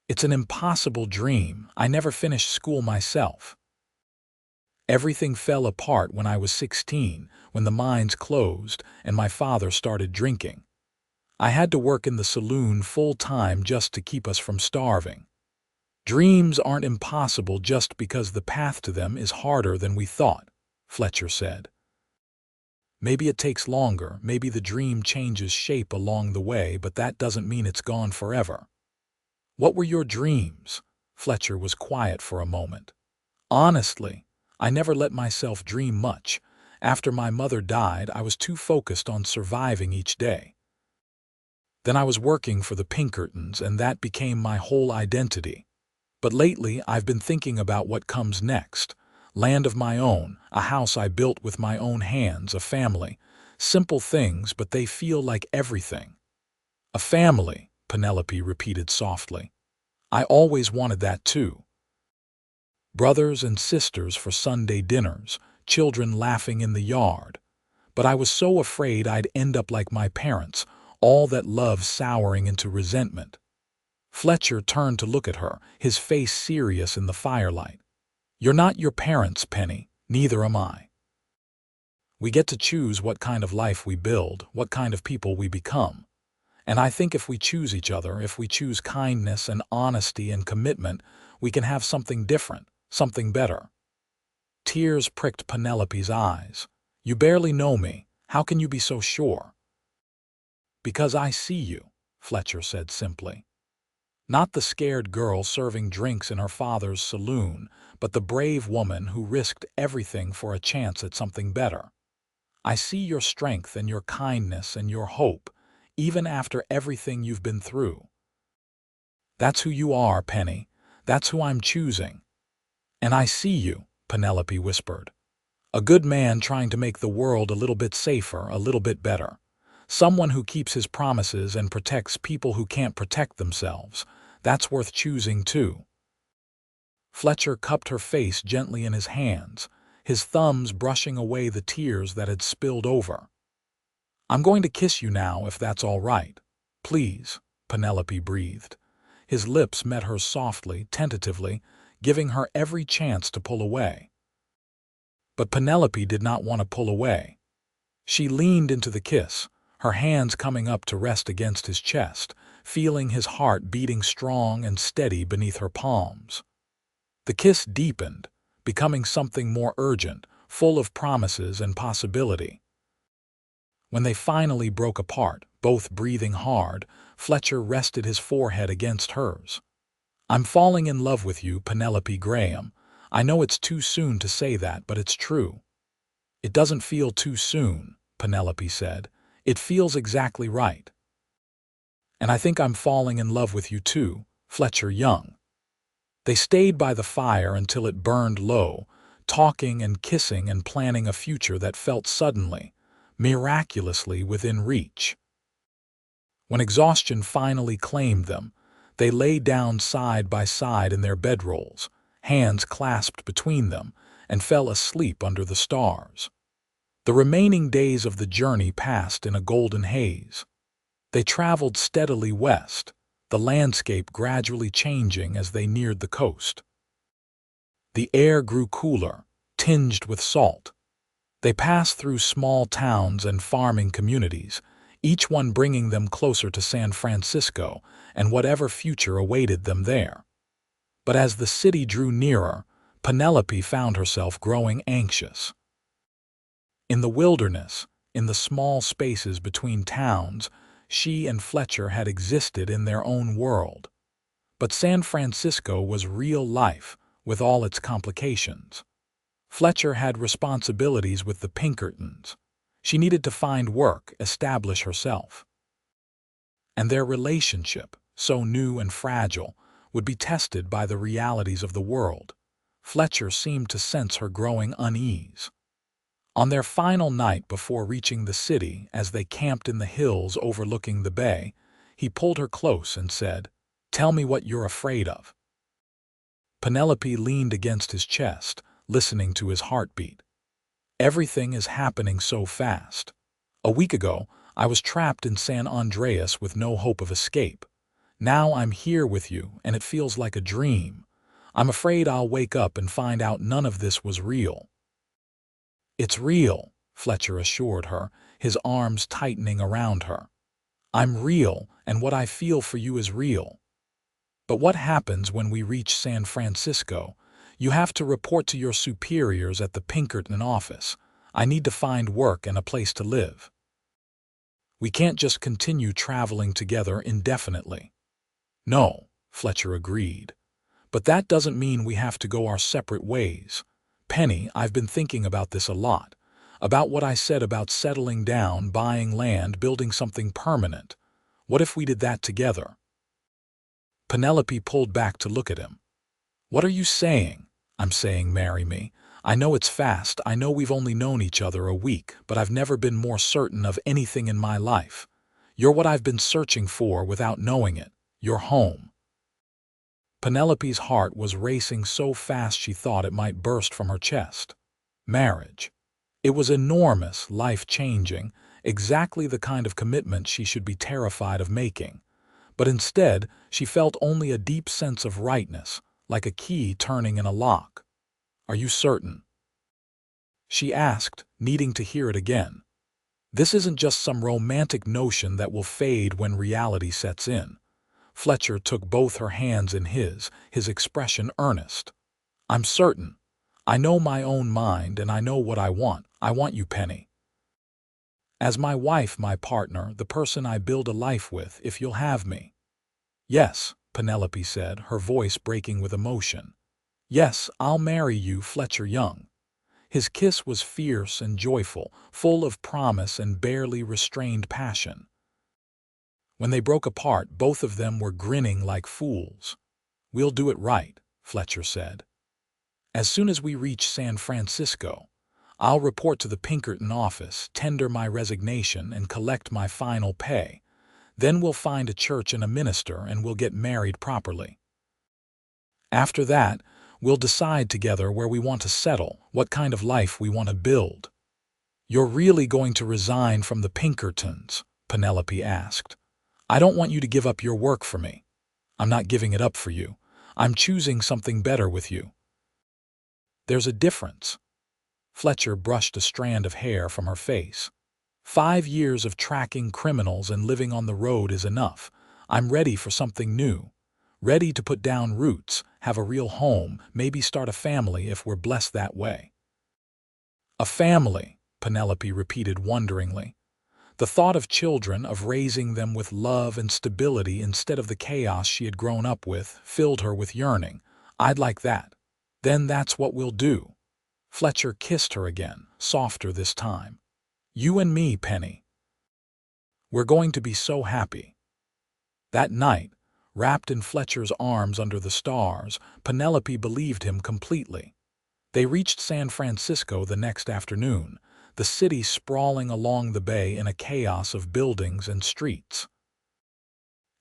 It's an impossible dream. I never finished school myself. Everything fell apart when I was 16, when the mines closed and my father started drinking. I had to work in the saloon full-time just to keep us from starving. Dreams aren't impossible just because the path to them is harder than we thought, Fletcher said. Maybe it takes longer, maybe the dream changes shape along the way, but that doesn't mean it's gone forever. What were your dreams? Fletcher was quiet for a moment. Honestly, I never let myself dream much. After my mother died, I was too focused on surviving each day. Then I was working for the Pinkertons, and that became my whole identity. But lately, I've been thinking about what comes next. Land of my own, a house I built with my own hands, a family. Simple things, but they feel like everything. A family, Penelope repeated softly. I always wanted that too. Brothers and sisters for Sunday dinners, children laughing in the yard. But I was so afraid I'd end up like my parents, all that love souring into resentment. Fletcher turned to look at her, his face serious in the firelight. You're not your parents, Penny. Neither am I. We get to choose what kind of life we build, what kind of people we become. And I think if we choose each other, if we choose kindness and honesty and commitment, we can have something different, something better. Tears pricked Penelope's eyes. You barely know me. How can you be so sure? Because I see you, Fletcher said simply. Not the scared girl serving drinks in her father's saloon, but the brave woman who risked everything for a chance at something better. I see your strength and your kindness and your hope, even after everything you've been through. That's who you are, Penny. That's who I'm choosing. And I see you, Penelope whispered. A good man trying to make the world a little bit safer, a little bit better. Someone who keeps his promises and protects people who can't protect themselves. That's worth choosing, too. Fletcher cupped her face gently in his hands, his thumbs brushing away the tears that had spilled over. I'm going to kiss you now, if that's all right. Please, Penelope breathed. His lips met hers softly, tentatively, giving her every chance to pull away. But Penelope did not want to pull away. She leaned into the kiss, her hands coming up to rest against his chest, feeling his heart beating strong and steady beneath her palms. The kiss deepened, becoming something more urgent, full of promises and possibility. When they finally broke apart, both breathing hard, Fletcher rested his forehead against hers. I'm falling in love with you, Penelope Graham. I know it's too soon to say that, but it's true. It doesn't feel too soon, Penelope said. It feels exactly right. And I think I'm falling in love with you too, Fletcher Young. They stayed by the fire until it burned low, talking and kissing and planning a future that felt suddenly, miraculously within reach. When exhaustion finally claimed them, they lay down side by side in their bedrolls, hands clasped between them, and fell asleep under the stars. The remaining days of the journey passed in a golden haze. They traveled steadily west, the landscape gradually changing as they neared the coast. The air grew cooler, tinged with salt. They passed through small towns and farming communities, each one bringing them closer to San Francisco and whatever future awaited them there. But as the city drew nearer, Penelope found herself growing anxious. In the wilderness, in the small spaces between towns, she and Fletcher had existed in their own world. But San Francisco was real life, with all its complications. Fletcher had responsibilities with the Pinkertons. She needed to find work, establish herself. And their relationship, so new and fragile, would be tested by the realities of the world. Fletcher seemed to sense her growing unease. On their final night before reaching the city, as they camped in the hills overlooking the bay, he pulled her close and said, "Tell me what you're afraid of." Penelope leaned against his chest, listening to his heartbeat. Everything is happening so fast. A week ago, I was trapped in San Andreas with no hope of escape. Now I'm here with you, and it feels like a dream. I'm afraid I'll wake up and find out none of this was real. It's real, Fletcher assured her, his arms tightening around her. I'm real, and what I feel for you is real. But what happens when we reach San Francisco? You have to report to your superiors at the Pinkerton office. I need to find work and a place to live. We can't just continue traveling together indefinitely. No, Fletcher agreed. But that doesn't mean we have to go our separate ways. Penny, I've been thinking about this a lot. About what I said about settling down, buying land, building something permanent. What if we did that together? Penelope pulled back to look at him. What are you saying? I'm saying marry me. I know it's fast, I know we've only known each other a week, but I've never been more certain of anything in my life. You're what I've been searching for without knowing it. You're home. Penelope's heart was racing so fast she thought it might burst from her chest. Marriage. It was enormous, life-changing, exactly the kind of commitment she should be terrified of making. But instead, she felt only a deep sense of rightness, like a key turning in a lock. Are you certain? She asked, needing to hear it again. This isn't just some romantic notion that will fade when reality sets in. Fletcher took both her hands in his expression earnest. I'm certain. I know my own mind and I know what I want. I want you, Penny. As my wife, my partner, the person I build a life with, if you'll have me. Yes, Penelope said, her voice breaking with emotion. Yes, I'll marry you, Fletcher Young. His kiss was fierce and joyful, full of promise and barely restrained passion. When they broke apart, both of them were grinning like fools. We'll do it right, Fletcher said. As soon as we reach San Francisco, I'll report to the Pinkerton office, tender my resignation, and collect my final pay. Then we'll find a church and a minister, and we'll get married properly. After that, we'll decide together where we want to settle, what kind of life we want to build. You're really going to resign from the Pinkertons? Penelope asked. I don't want you to give up your work for me. I'm not giving it up for you. I'm choosing something better with you. There's a difference. Fletcher brushed a strand of hair from her face. 5 years of tracking criminals and living on the road is enough. I'm ready for something new. Ready to put down roots, have a real home, maybe start a family if we're blessed that way. A family, Penelope repeated wonderingly. The thought of children, of raising them with love and stability instead of the chaos she had grown up with, filled her with yearning. I'd like that. Then that's what we'll do. Fletcher kissed her again, softer this time. You and me, Penny. We're going to be so happy. That night, wrapped in Fletcher's arms under the stars, Penelope believed him completely. They reached San Francisco the next afternoon, the city sprawling along the bay in a chaos of buildings and streets.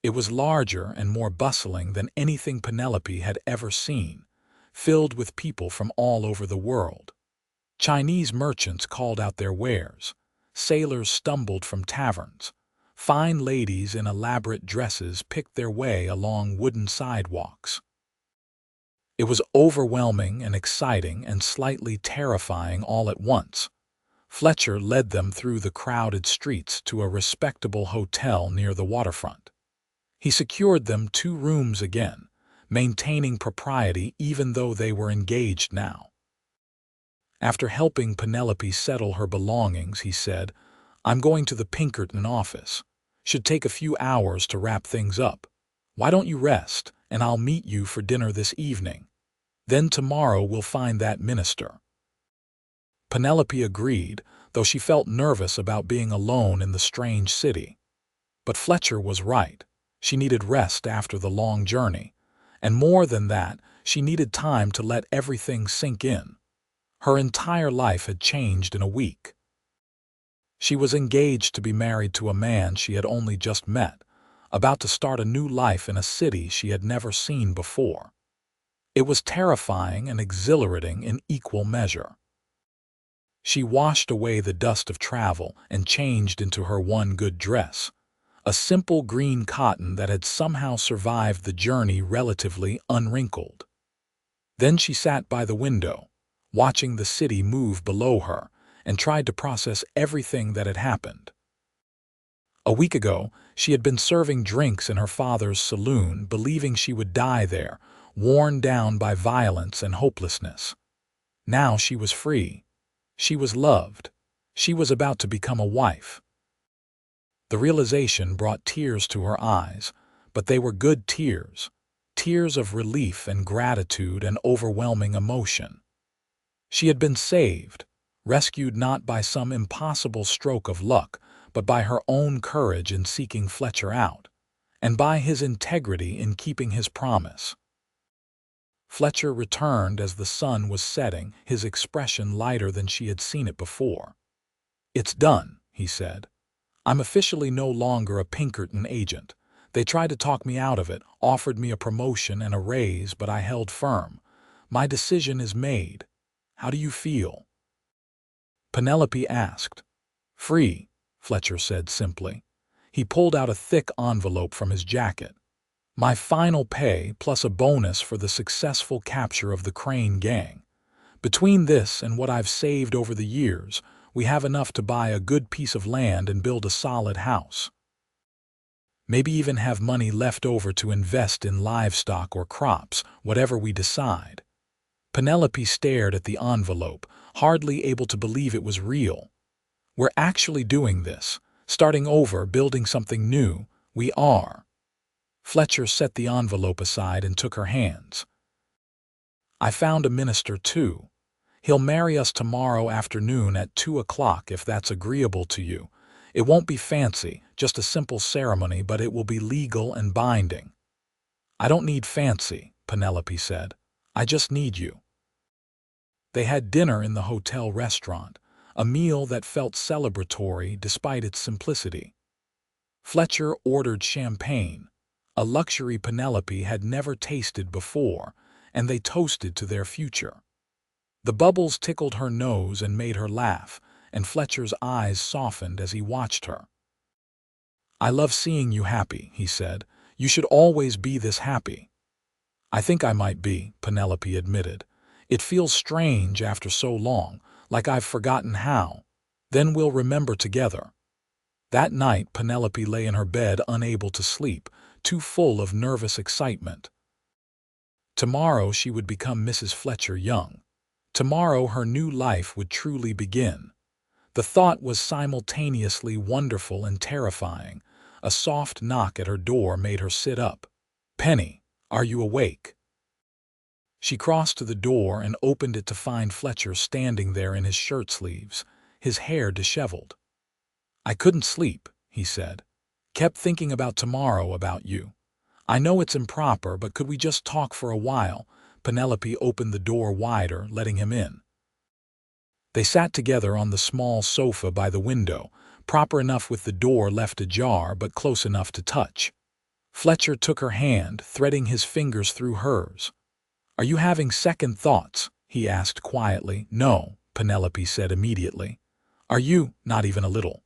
It was larger and more bustling than anything Penelope had ever seen, filled with people from all over the world. Chinese merchants called out their wares. Sailors stumbled from taverns. Fine ladies in elaborate dresses picked their way along wooden sidewalks. It was overwhelming and exciting and slightly terrifying all at once. Fletcher led them through the crowded streets to a respectable hotel near the waterfront. He secured them 2 rooms again, maintaining propriety even though they were engaged now. After helping Penelope settle her belongings, he said, I'm going to the Pinkerton office. Should take a few hours to wrap things up. Why don't you rest, and I'll meet you for dinner this evening. Then tomorrow we'll find that minister. Penelope agreed, though she felt nervous about being alone in the strange city. But Fletcher was right. She needed rest after the long journey. And more than that, she needed time to let everything sink in. Her entire life had changed in a week. She was engaged to be married to a man she had only just met, about to start a new life in a city she had never seen before. It was terrifying and exhilarating in equal measure. She washed away the dust of travel and changed into her one good dress, a simple green cotton that had somehow survived the journey relatively unwrinkled. Then she sat by the window, watching the city move below her, and tried to process everything that had happened. A week ago, she had been serving drinks in her father's saloon, believing she would die there, worn down by violence and hopelessness. Now she was free. She was loved. She was about to become a wife. The realization brought tears to her eyes, but they were good tears, tears of relief and gratitude and overwhelming emotion. She had been saved, rescued not by some impossible stroke of luck, but by her own courage in seeking Fletcher out, and by his integrity in keeping his promise. Fletcher returned as the sun was setting, his expression lighter than she had seen it before. "It's done," he said. "I'm officially no longer a Pinkerton agent. They tried to talk me out of it, offered me a promotion and a raise, but I held firm. My decision is made. How do you feel?" Penelope asked. "Free," Fletcher said simply. He pulled out a thick envelope from his jacket. "My final pay plus a bonus for the successful capture of the Crane gang. Between this and what I've saved over the years, we have enough to buy a good piece of land and build a solid house. Maybe even have money left over to invest in livestock or crops, whatever we decide." Penelope stared at the envelope, hardly able to believe it was real. "We're actually doing this, starting over, building something new. We are." Fletcher set the envelope aside and took her hands. "I found a minister, too. He'll marry us tomorrow afternoon at 2 o'clock if that's agreeable to you. It won't be fancy, just a simple ceremony, but it will be legal and binding." "I don't need fancy," Penelope said. "I just need you." They had dinner in the hotel restaurant, a meal that felt celebratory despite its simplicity. Fletcher ordered champagne, a luxury Penelope had never tasted before, and they toasted to their future. The bubbles tickled her nose and made her laugh, and Fletcher's eyes softened as he watched her. "I love seeing you happy," he said. "You should always be this happy." "I think I might be," Penelope admitted. "It feels strange after so long, like I've forgotten how. Then we'll remember together." That night, Penelope lay in her bed unable to sleep, too full of nervous excitement. Tomorrow she would become Mrs. Fletcher Young. Tomorrow her new life would truly begin. The thought was simultaneously wonderful and terrifying. A soft knock at her door made her sit up. "Penny, are you awake?" She crossed to the door and opened it to find Fletcher standing there in his shirt sleeves, his hair disheveled. "I couldn't sleep," he said. "Kept thinking about tomorrow, about you. I know it's improper, but could we just talk for a while?" Penelope opened the door wider, letting him in. They sat together on the small sofa by the window, proper enough with the door left ajar but close enough to touch. Fletcher took her hand, threading his fingers through hers. "Are you having second thoughts?" he asked quietly. "No," Penelope said immediately. "Are you?" "Not even a little.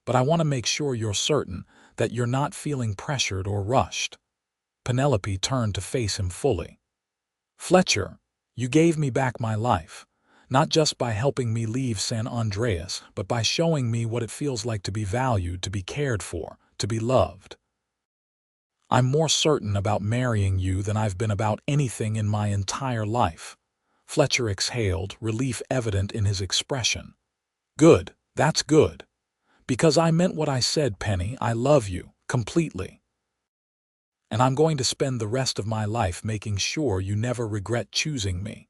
But I want to make sure you're certain that you're not feeling pressured or rushed." Penelope turned to face him fully. "Fletcher, you gave me back my life, not just by helping me leave San Andreas, but by showing me what it feels like to be valued, to be cared for, to be loved. I'm more certain about marrying you than I've been about anything in my entire life." Fletcher exhaled, relief evident in his expression. "Good, that's good. Because I meant what I said, Penny. I love you, completely. And I'm going to spend the rest of my life making sure you never regret choosing me."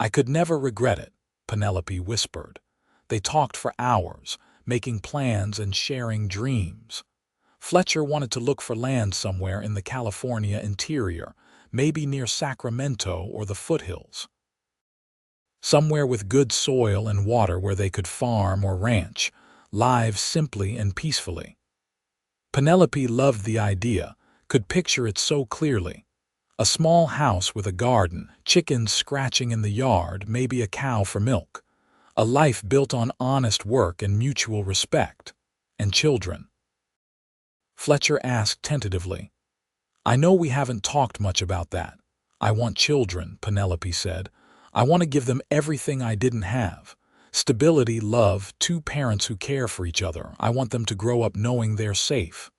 "I could never regret it," Penelope whispered. They talked for hours, making plans and sharing dreams. Fletcher wanted to look for land somewhere in the California interior, maybe near Sacramento or the foothills. Somewhere with good soil and water where they could farm or ranch, live simply and peacefully. Penelope loved the idea, could picture it so clearly. A small house with a garden, chickens scratching in the yard, maybe a cow for milk. A life built on honest work and mutual respect. And children. Fletcher asked tentatively. I know we haven't talked much about that. I want children, Penelope said. I want to give them everything I didn't have. Stability, love, two parents who care for each other. I want them to grow up knowing they're safe.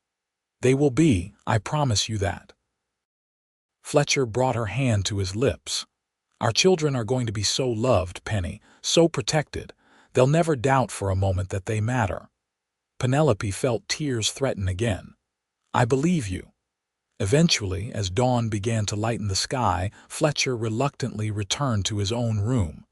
They will be, I promise you that. Fletcher brought her hand to his lips. Our children are going to be so loved, Penny, so protected. They'll never doubt for a moment that they matter. Penelope felt tears threaten again. I believe you. Eventually, as dawn began to lighten the sky, Fletcher reluctantly returned to his own room.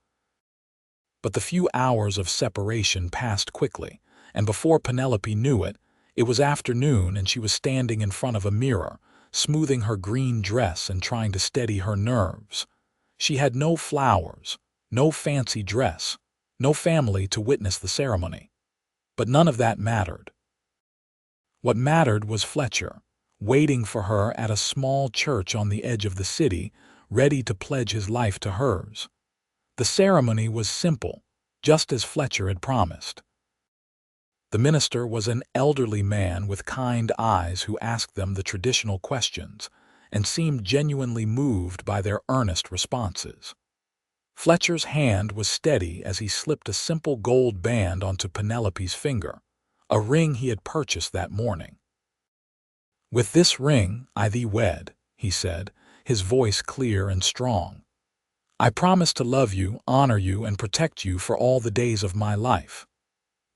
But the few hours of separation passed quickly, and before Penelope knew it, it was afternoon and she was standing in front of a mirror, smoothing her green dress and trying to steady her nerves. She had no flowers, no fancy dress, no family to witness the ceremony. But none of that mattered. What mattered was Fletcher, waiting for her at a small church on the edge of the city, ready to pledge his life to hers. The ceremony was simple, just as Fletcher had promised. The minister was an elderly man with kind eyes who asked them the traditional questions and seemed genuinely moved by their earnest responses. Fletcher's hand was steady as he slipped a simple gold band onto Penelope's finger, a ring he had purchased that morning. With this ring I thee wed, he said, his voice clear and strong. I promise to love you, honor you, and protect you for all the days of my life.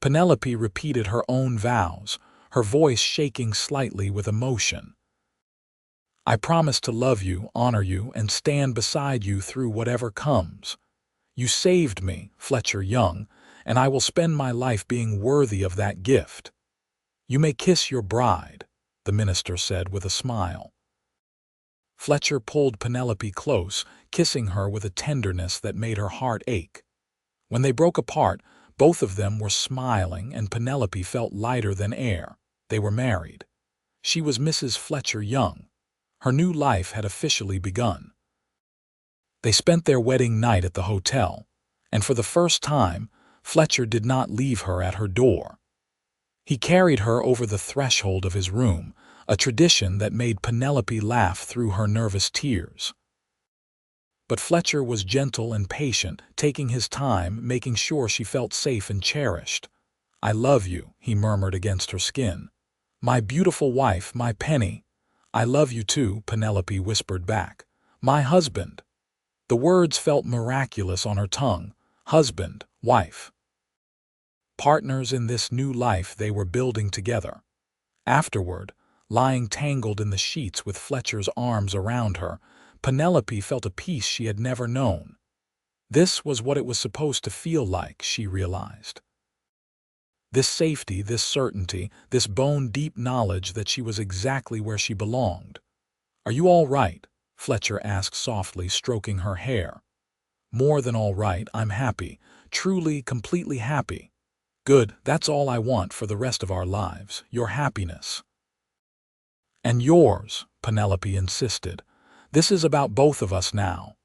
Penelope repeated her own vows, her voice shaking slightly with emotion. I promise to love you, honor you, and stand beside you through whatever comes. You saved me, Fletcher Young, and I will spend my life being worthy of that gift. You may kiss your bride, the minister said with a smile. Fletcher pulled Penelope close, kissing her with a tenderness that made her heart ache. When they broke apart, both of them were smiling, and Penelope felt lighter than air. They were married. She was Mrs. Fletcher Young. Her new life had officially begun. They spent their wedding night at the hotel, and for the first time, Fletcher did not leave her at her door. He carried her over the threshold of his room, a tradition that made Penelope laugh through her nervous tears. But Fletcher was gentle and patient, taking his time, making sure she felt safe and cherished. I love you, he murmured against her skin. My beautiful wife, my Penny. I love you too, Penelope whispered back. My husband. The words felt miraculous on her tongue. Husband, wife. Partners in this new life they were building together. Afterward, lying tangled in the sheets with Fletcher's arms around her, Penelope felt a peace she had never known. This was what it was supposed to feel like, she realized. This safety, this certainty, this bone-deep knowledge that she was exactly where she belonged. Are you all right? Fletcher asked softly, stroking her hair. More than all right, I'm happy, truly, completely happy. Good, that's all I want for the rest of our lives, your happiness. And yours, Penelope insisted. This is about both of us now.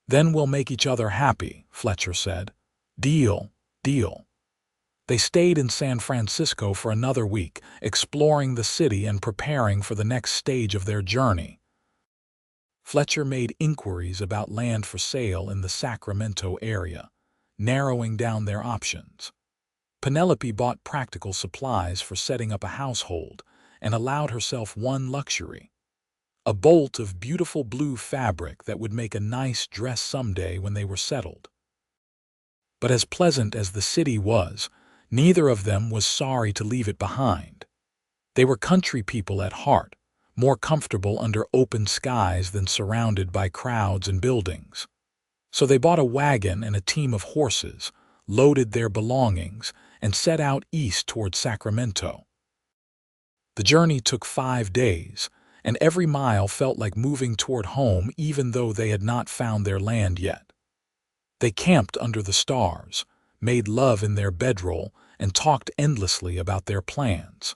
Then we'll make each other happy, Fletcher said. Deal, deal. They stayed in San Francisco for another week, exploring the city and preparing for the next stage of their journey. Fletcher made inquiries about land for sale in the Sacramento area, narrowing down their options. Penelope bought practical supplies for setting up a household and allowed herself one luxury: a bolt of beautiful blue fabric that would make a nice dress someday when they were settled. But as pleasant as the city was, neither of them was sorry to leave it behind. They were country people at heart, more comfortable under open skies than surrounded by crowds and buildings. So they bought a wagon and a team of horses, loaded their belongings, and set out east toward Sacramento. The journey took 5 days, and every mile felt like moving toward home even though they had not found their land yet. They camped under the stars, made love in their bedroll, and talked endlessly about their plans.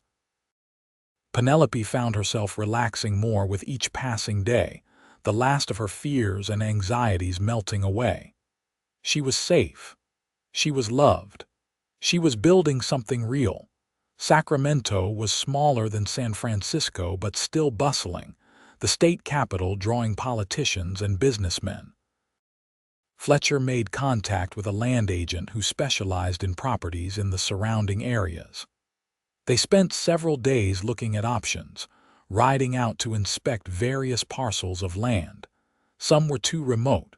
Penelope found herself relaxing more with each passing day, the last of her fears and anxieties melting away. She was safe. She was loved. She was building something real. Sacramento was smaller than San Francisco but still bustling, the state capital drawing politicians and businessmen. Fletcher made contact with a land agent who specialized in properties in the surrounding areas. They spent several days looking at options, riding out to inspect various parcels of land. Some were too remote,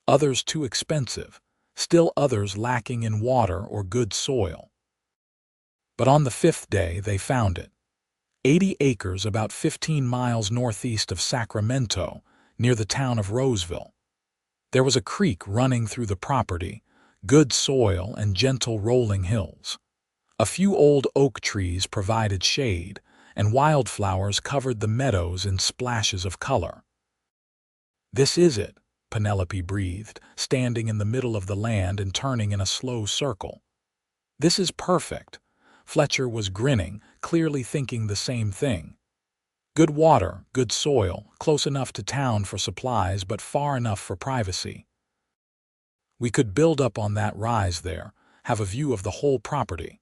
others too expensive, still others lacking in water or good soil. But on the fifth day they found it. 80 acres about 15 miles northeast of Sacramento, near the town of Roseville. There was a creek running through the property, good soil and gentle rolling hills. A few old oak trees provided shade, and wildflowers covered the meadows in splashes of color. "This is it," Penelope breathed, standing in the middle of the land and turning in a slow circle. "This is perfect." Fletcher was grinning, clearly thinking the same thing. Good water, good soil, close enough to town for supplies but far enough for privacy. We could build up on that rise there, have a view of the whole property.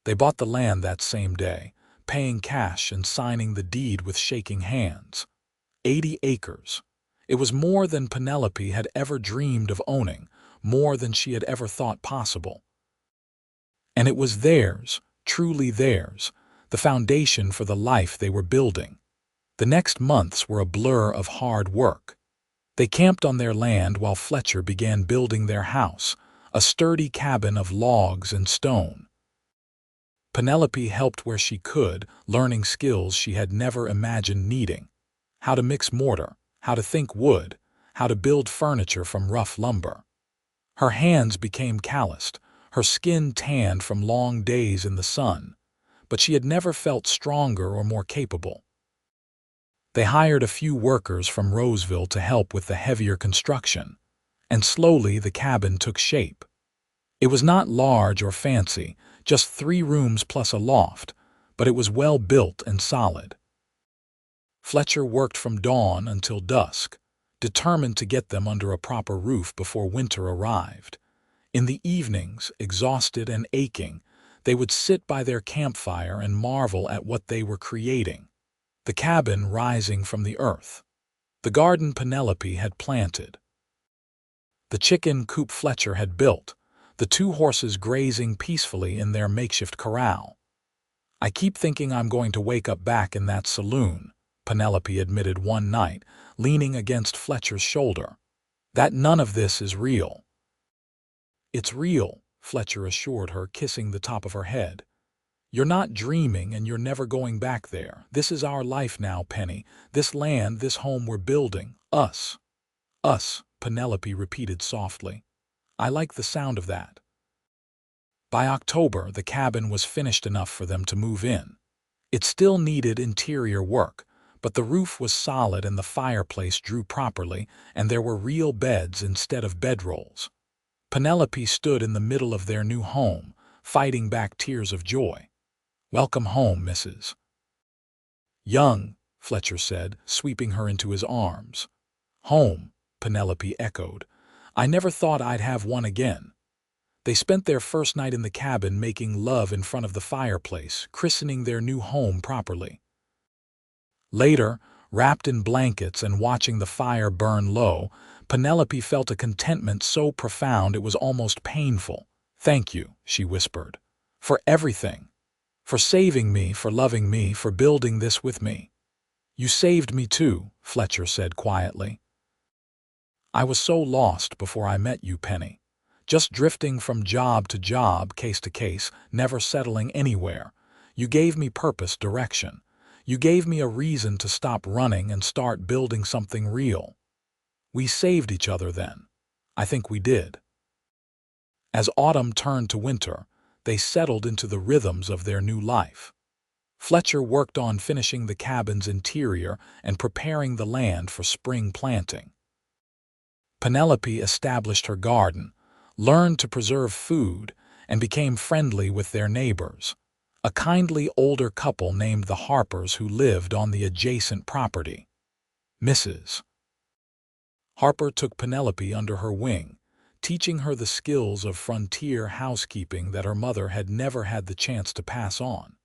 They bought the land that same day, paying cash and signing the deed with shaking hands. 80 acres. It was more than Penelope had ever dreamed of owning, more than she had ever thought possible. And it was theirs, truly theirs, the foundation for the life they were building. The next months were a blur of hard work. They camped on their land while Fletcher began building their house, a sturdy cabin of logs and stone. Penelope helped where she could, learning skills she had never imagined needing. How to mix mortar, how to think wood, how to build furniture from rough lumber. Her hands became calloused, her skin tanned from long days in the sun, but she had never felt stronger or more capable. They hired a few workers from Roseville to help with the heavier construction, and slowly the cabin took shape. It was not large or fancy, just 3 rooms plus a loft, but it was well built and solid. Fletcher worked from dawn until dusk, determined to get them under a proper roof before winter arrived. In the evenings, exhausted and aching, they would sit by their campfire and marvel at what they were creating. The cabin rising from the earth. The garden Penelope had planted. The chicken coop Fletcher had built, the 2 horses grazing peacefully in their makeshift corral. "I keep thinking I'm going to wake up back in that saloon," Penelope admitted one night, leaning against Fletcher's shoulder. "That none of this is real." "It's real," Fletcher assured her, kissing the top of her head. "You're not dreaming and you're never going back there. This is our life now, Penny. This land, this home we're building. Us." "Us," Penelope repeated softly. "I like the sound of that." By October, the cabin was finished enough for them to move in. It still needed interior work, but the roof was solid and the fireplace drew properly, and there were real beds instead of bedrolls. Penelope stood in the middle of their new home, fighting back tears of joy. "Welcome home, Mrs. Young," Fletcher said, sweeping her into his arms. "Home," Penelope echoed. "I never thought I'd have one again." They spent their first night in the cabin making love in front of the fireplace, christening their new home properly. Later, wrapped in blankets and watching the fire burn low, Penelope felt a contentment so profound it was almost painful. "Thank you," she whispered, "for everything. For saving me, for loving me, for building this with me." "You saved me too," Fletcher said quietly. "I was so lost before I met you, Penny. Just drifting from job to job, case to case, never settling anywhere. You gave me purpose, direction. You gave me a reason to stop running and start building something real. We saved each other then. I think we did." As autumn turned to winter, they settled into the rhythms of their new life. Fletcher worked on finishing the cabin's interior and preparing the land for spring planting. Penelope established her garden, learned to preserve food, and became friendly with their neighbors, a kindly older couple named the Harpers who lived on the adjacent property. Mrs. Harper took Penelope under her wing, teaching her the skills of frontier housekeeping that her mother had never had the chance to pass on.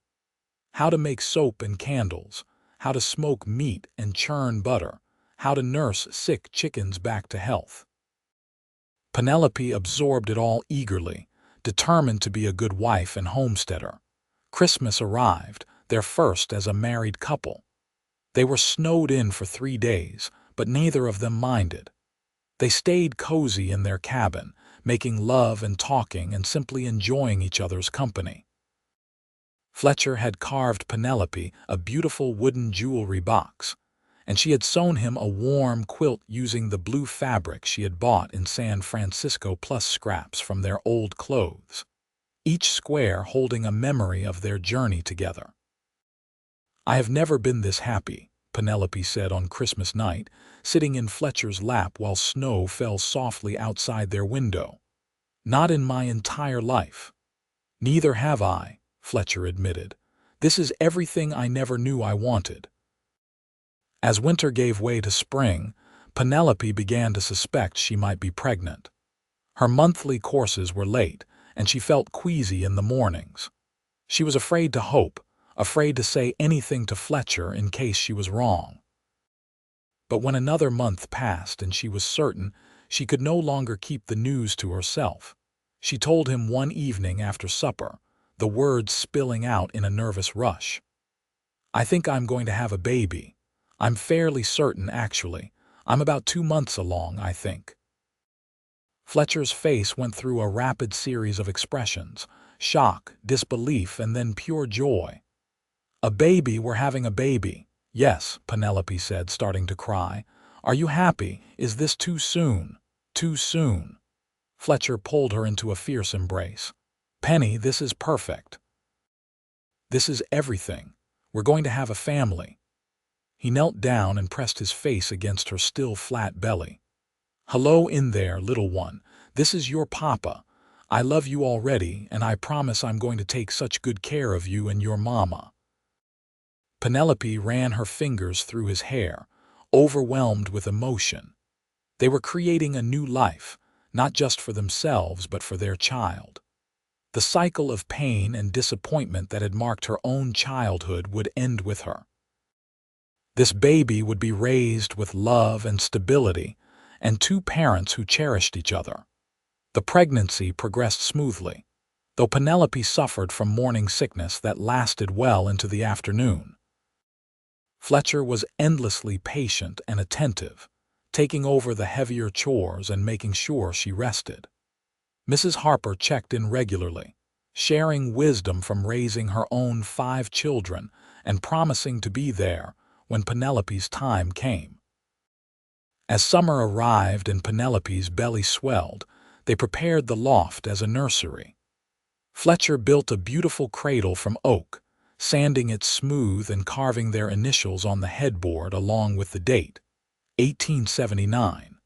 How to make soap and candles, how to smoke meat and churn butter, how to nurse sick chickens back to health. Penelope absorbed it all eagerly, determined to be a good wife and homesteader. Christmas arrived, their first as a married couple. They were snowed in for 3 days, but neither of them minded. They stayed cozy in their cabin, making love and talking and simply enjoying each other's company. Fletcher had carved Penelope a beautiful wooden jewelry box, and she had sewn him a warm quilt using the blue fabric she had bought in San Francisco plus scraps from their old clothes, each square holding a memory of their journey together. "I have never been this happy," Penelope said on Christmas night, sitting in Fletcher's lap while snow fell softly outside their window. "Not in my entire life." "Neither have I," Fletcher admitted. "This is everything I never knew I wanted." As winter gave way to spring, Penelope began to suspect she might be pregnant. Her monthly courses were late, and she felt queasy in the mornings. She was afraid to hope, afraid to say anything to Fletcher in case she was wrong. But when another month passed and she was certain, she could no longer keep the news to herself. She told him one evening after supper, the words spilling out in a nervous rush. "I think I'm going to have a baby. I'm fairly certain, actually. I'm about 2 months along, I think." Fletcher's face went through a rapid series of expressions: shock, disbelief, and then pure joy. "A baby? We're having a baby." "Yes," Penelope said, starting to cry. "Are you happy? Is this too soon?" "Too soon." Fletcher pulled her into a fierce embrace. "Penny, this is perfect. This is everything. We're going to have a family." He knelt down and pressed his face against her still flat belly. "Hello in there, little one. This is your papa. I love you already, and I promise I'm going to take such good care of you and your mama." Penelope ran her fingers through his hair, overwhelmed with emotion. They were creating a new life, not just for themselves but for their child. The cycle of pain and disappointment that had marked her own childhood would end with her. This baby would be raised with love and stability, and 2 parents who cherished each other. The pregnancy progressed smoothly, though Penelope suffered from morning sickness that lasted well into the afternoon. Fletcher was endlessly patient and attentive, taking over the heavier chores and making sure she rested. Mrs. Harper checked in regularly, sharing wisdom from raising her own 5 children and promising to be there when Penelope's time came. As summer arrived and Penelope's belly swelled, they prepared the loft as a nursery. Fletcher built a beautiful cradle from oak, sanding it smooth and carving their initials on the headboard along with the date, 1879.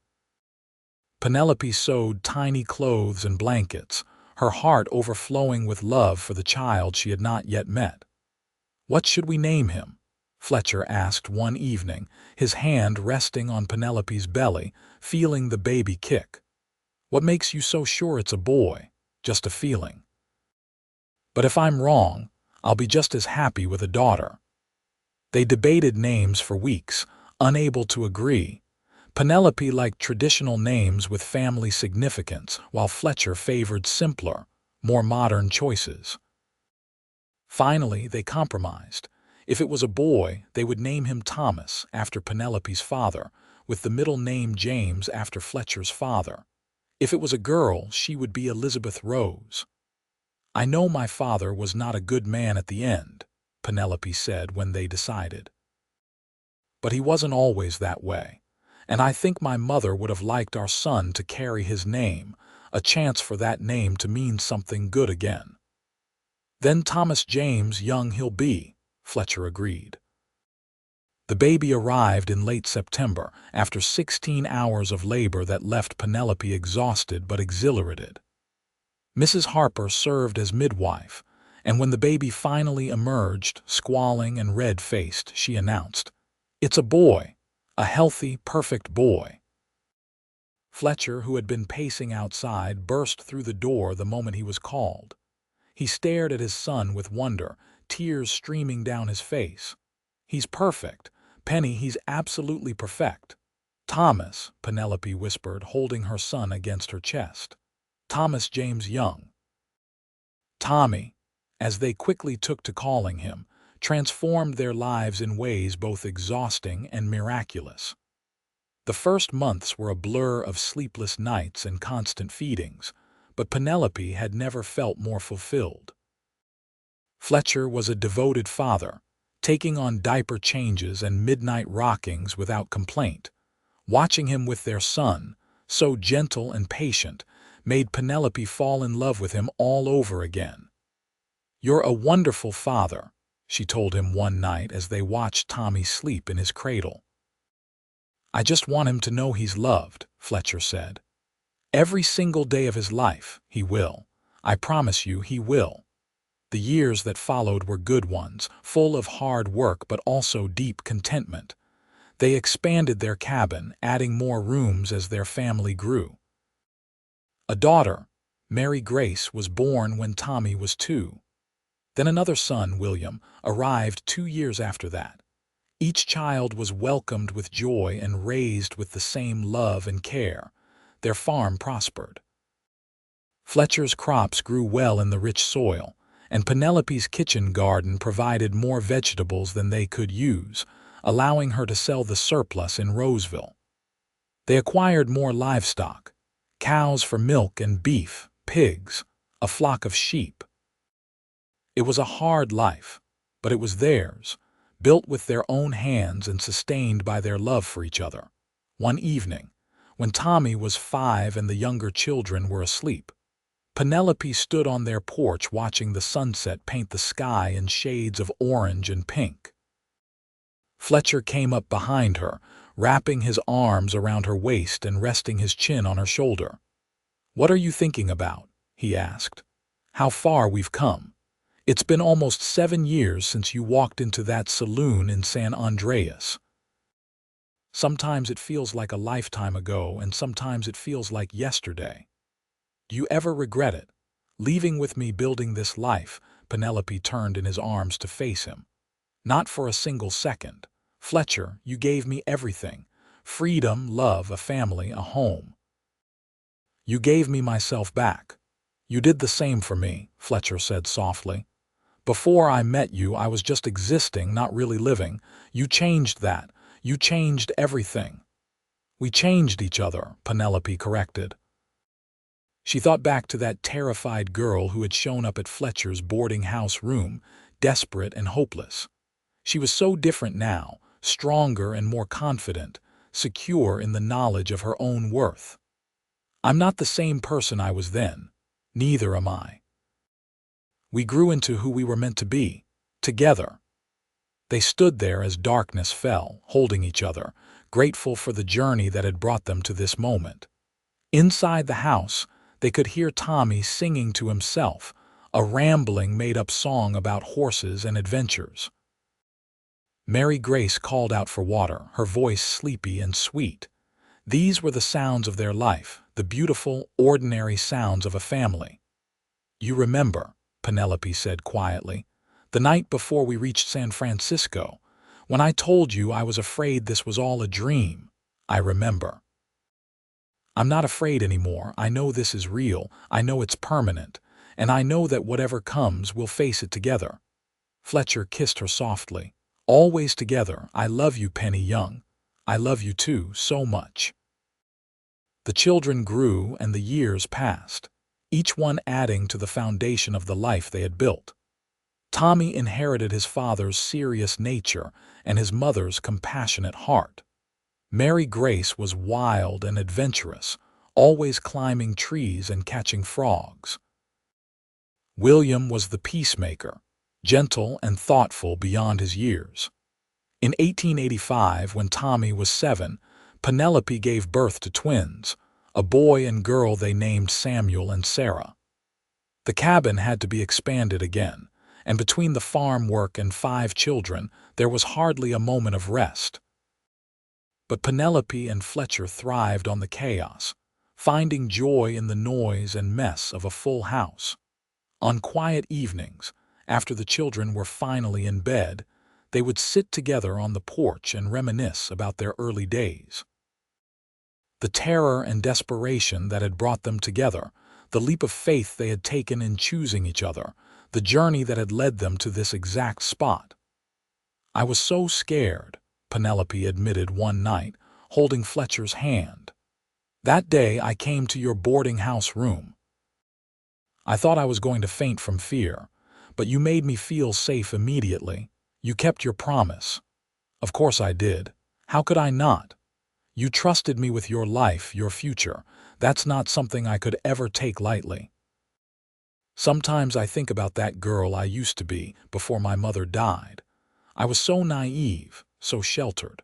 Penelope sewed tiny clothes and blankets, her heart overflowing with love for the child she had not yet met. "What should we name him?" Fletcher asked one evening, his hand resting on Penelope's belly, feeling the baby kick. "What makes you so sure it's a boy?" "Just a feeling. But if I'm wrong, I'll be just as happy with a daughter." They debated names for weeks, unable to agree. Penelope liked traditional names with family significance, while Fletcher favored simpler, more modern choices. Finally, they compromised. If it was a boy, they would name him Thomas, after Penelope's father, with the middle name James after Fletcher's father. If it was a girl, she would be Elizabeth Rose. "I know my father was not a good man at the end," Penelope said when they decided. "But he wasn't always that way. And I think my mother would have liked our son to carry his name, a chance for that name to mean something good again." "Then Thomas James Young he'll be," Fletcher agreed. The baby arrived in late September, after 16 hours of labor that left Penelope exhausted but exhilarated. Mrs. Harper served as midwife, and when the baby finally emerged, squalling and red-faced, she announced, "It's a boy. A healthy, perfect boy." Fletcher, who had been pacing outside, burst through the door the moment he was called. He stared at his son with wonder, tears streaming down his face. "He's perfect. Penny, he's absolutely perfect." "Thomas," Penelope whispered, holding her son against her chest. "Thomas James Young." Tommy, as they quickly took to calling him, transformed their lives in ways both exhausting and miraculous. The first months were a blur of sleepless nights and constant feedings, but Penelope had never felt more fulfilled. Fletcher was a devoted father, taking on diaper changes and midnight rockings without complaint. Watching him with their son, so gentle and patient, made Penelope fall in love with him all over again. "You're a wonderful father," she told him one night as they watched Tommy sleep in his cradle. "I just want him to know he's loved," Fletcher said. "Every single day of his life, he will. I promise you, he will." The years that followed were good ones, full of hard work but also deep contentment. They expanded their cabin, adding more rooms as their family grew. A daughter, Mary Grace, was born when Tommy was 2. Then another son, William, arrived 2 years after that. Each child was welcomed with joy and raised with the same love and care. Their farm prospered. Fletcher's crops grew well in the rich soil, and Penelope's kitchen garden provided more vegetables than they could use, allowing her to sell the surplus in Roseville. They acquired more livestock: cows for milk and beef, pigs, a flock of sheep. It was a hard life, but it was theirs, built with their own hands and sustained by their love for each other. One evening, when Tommy was 5 and the younger children were asleep, Penelope stood on their porch watching the sunset paint the sky in shades of orange and pink. Fletcher came up behind her, wrapping his arms around her waist and resting his chin on her shoulder. "What are you thinking about?" he asked. "How far we've come. It's been almost 7 years since you walked into that saloon in San Andreas. Sometimes it feels like a lifetime ago, and sometimes it feels like yesterday. Do you ever regret it? Leaving with me, building this life?" Penelope turned in his arms to face him. "Not for a single second. Fletcher, you gave me everything: freedom, love, a family, a home. You gave me myself back." "You did the same for me," Fletcher said softly. "Before I met you, I was just existing, not really living. You changed that. You changed everything." "We changed each other," Penelope corrected. She thought back to that terrified girl who had shown up at Fletcher's boarding house room, desperate and hopeless. She was so different now, stronger and more confident, secure in the knowledge of her own worth. "I'm not the same person I was then. Neither am I. We grew into who we were meant to be, together." They stood there as darkness fell, holding each other, grateful for the journey that had brought them to this moment. Inside the house, they could hear Tommy singing to himself, a rambling, made-up song about horses and adventures. Mary Grace called out for water, her voice sleepy and sweet. These were the sounds of their life, the beautiful, ordinary sounds of a family. "You remember," Penelope said quietly, "the night before we reached San Francisco, when I told you I was afraid this was all a dream? I remember. I'm not afraid anymore. I know this is real. I know it's permanent. And I know that whatever comes, we'll face it together." Fletcher kissed her softly. "Always together. I love you, Penny Young. I love you too, so much." The children grew and the years passed, each one adding to the foundation of the life they had built. Tommy inherited his father's serious nature and his mother's compassionate heart. Mary Grace was wild and adventurous, always climbing trees and catching frogs. William was the peacemaker, gentle and thoughtful beyond his years. In 1885, when Tommy was 7, Penelope gave birth to twins, a boy and girl they named Samuel and Sarah. The cabin had to be expanded again, and between the farm work and 5 children, there was hardly a moment of rest. But Penelope and Fletcher thrived on the chaos. finding joy in the noise and mess of a full house. On quiet evenings, after the children were finally in bed, they would sit together on the porch and reminisce about their early days. The terror and desperation that had brought them together, the leap of faith they had taken in choosing each other, the journey that had led them to this exact spot. "I was so scared," Penelope admitted one night, holding Fletcher's hand. "That day I came to your boarding house room. I thought I was going to faint from fear, but you made me feel safe immediately. You kept your promise." "Of course I did. How could I not? You trusted me with your life, your future. That's not something I could ever take lightly. Sometimes I think about that girl I used to be before my mother died. I was so naive, so sheltered.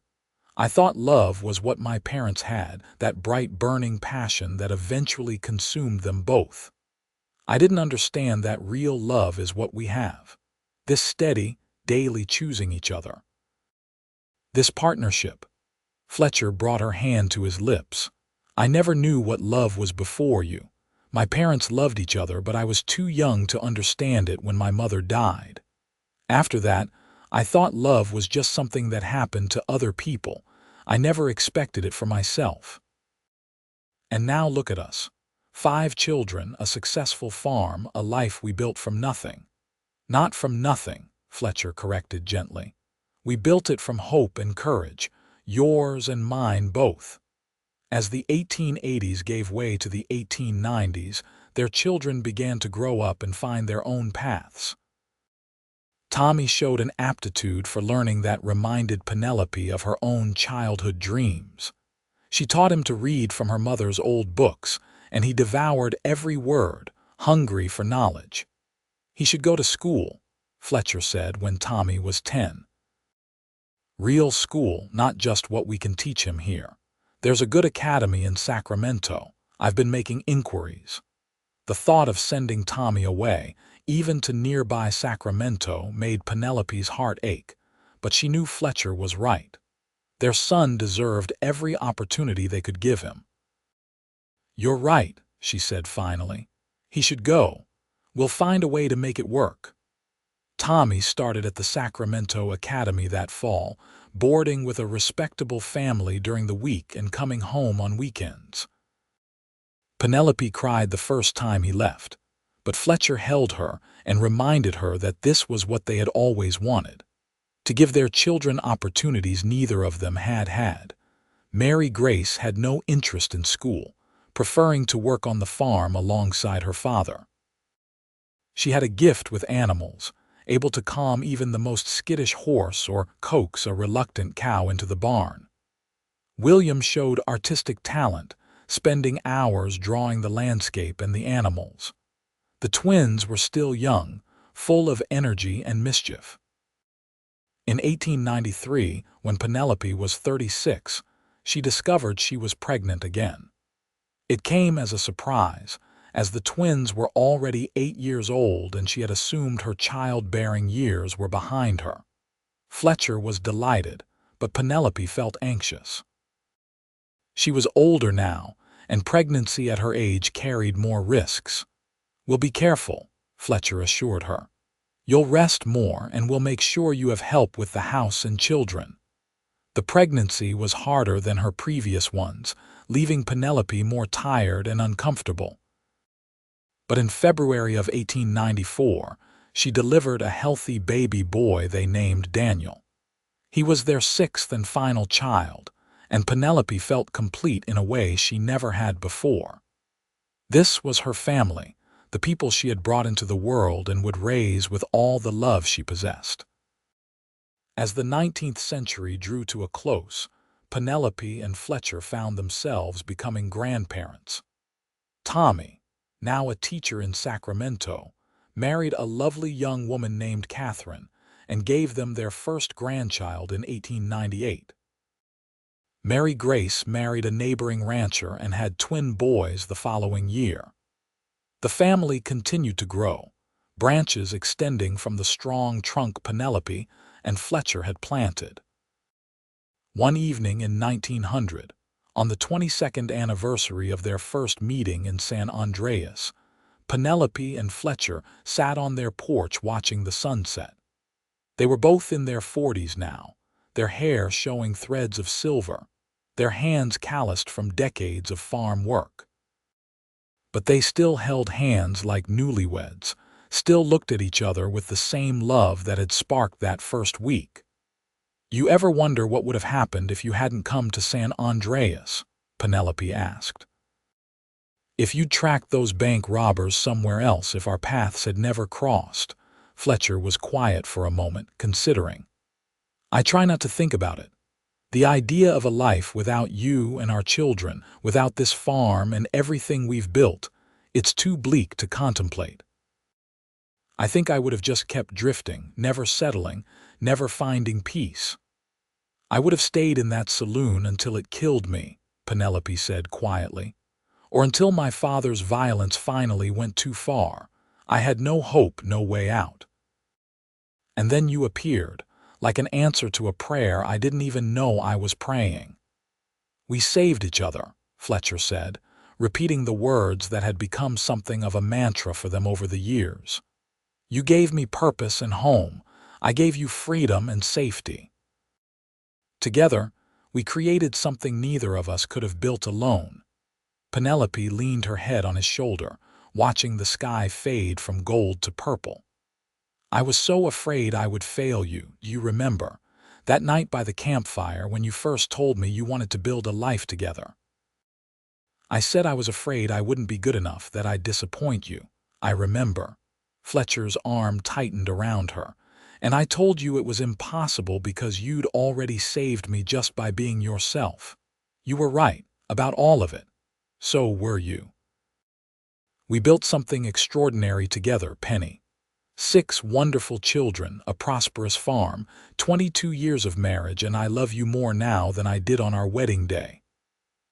I thought love was what my parents had, that bright burning passion that eventually consumed them both. I didn't understand that real love is what we have. This steady, daily choosing each other. This partnership." Fletcher brought her hand to his lips. "I never knew what love was before you. My parents loved each other, but I was too young to understand it when my mother died. After that, I thought love was just something that happened to other people. I never expected it for myself. And now look at us. 5 children, a successful farm, a life we built from nothing." "Not from nothing," Fletcher corrected gently. "We built it from hope and courage, yours and mine both." As the 1880s gave way to the 1890s, their children began to grow up and find their own paths. Tommy showed an aptitude for learning that reminded Penelope of her own childhood dreams. She taught him to read from her mother's old books, and he devoured every word, hungry for knowledge. "He should go to school," Fletcher said when Tommy was 10. "Real school, not just what we can teach him here. There's a good academy in Sacramento. I've been making inquiries." The thought of sending Tommy away, even to nearby Sacramento, made Penelope's heart ache, but she knew Fletcher was right. Their son deserved every opportunity they could give him. "You're right," she said finally. "He should go. We'll find a way to make it work." Tommy started at the Sacramento Academy that fall, boarding with a respectable family during the week and coming home on weekends. Penelope cried the first time he left, but Fletcher held her and reminded her that this was what they had always wanted, to give their children opportunities neither of them had had. Mary Grace had no interest in school, preferring to work on the farm alongside her father. She had a gift with animals, able to calm even the most skittish horse or coax a reluctant cow into the barn. William showed artistic talent, spending hours drawing the landscape and the animals. The twins were still young, full of energy and mischief. In 1893, when Penelope was 36, she discovered she was pregnant again. It came as a surprise, as the twins were already 8 years old and she had assumed her childbearing years were behind her. Fletcher was delighted, but Penelope felt anxious. She was older now, and pregnancy at her age carried more risks. "We'll be careful," Fletcher assured her. "You'll rest more and we'll make sure you have help with the house and children." The pregnancy was harder than her previous ones, leaving Penelope more tired and uncomfortable. But in February of 1894, she delivered a healthy baby boy they named Daniel. He was their 6th and final child, and Penelope felt complete in a way she never had before. This was her family, the people she had brought into the world and would raise with all the love she possessed. As the 19th century drew to a close, Penelope and Fletcher found themselves becoming grandparents. Tommy, now a teacher in Sacramento, married a lovely young woman named Catherine and gave them their first grandchild in 1898. Mary Grace married a neighboring rancher and had twin boys the following year. The family continued to grow, branches extending from the strong trunk Penelope and Fletcher had planted. One evening in 1900, On the 22nd anniversary of their first meeting in San Andreas, Penelope and Fletcher sat on their porch watching the sunset. They were both in their 40s now, their hair showing threads of silver, their hands calloused from decades of farm work. But they still held hands like newlyweds, still looked at each other with the same love that had sparked that first week. "You ever wonder what would have happened if you hadn't come to San Andreas?" Penelope asked. "If you'd tracked those bank robbers somewhere else, if our paths had never crossed?" Fletcher was quiet for a moment, considering. "I try not to think about it. The idea of a life without you and our children, without this farm and everything we've built, it's too bleak to contemplate. I think I would have just kept drifting, never settling, never finding peace. I would have stayed in that saloon until it killed me," Penelope said quietly. "Or until my father's violence finally went too far. I had no hope, no way out. And then you appeared, like an answer to a prayer I didn't even know I was praying." "We saved each other," Fletcher said, repeating the words that had become something of a mantra for them over the years. "You gave me purpose and home. I gave you freedom and safety. Together, we created something neither of us could have built alone." Penelope leaned her head on his shoulder, watching the sky fade from gold to purple. "I was so afraid I would fail you, do you remember? That night by the campfire when you first told me you wanted to build a life together. I said I was afraid I wouldn't be good enough, that I'd disappoint you. I remember." Fletcher's arm tightened around her. "And I told you it was impossible because you'd already saved me just by being yourself. You were right, about all of it. So were you. We built something extraordinary together, Penny. 6 wonderful children, a prosperous farm, 22 years of marriage, and I love you more now than I did on our wedding day."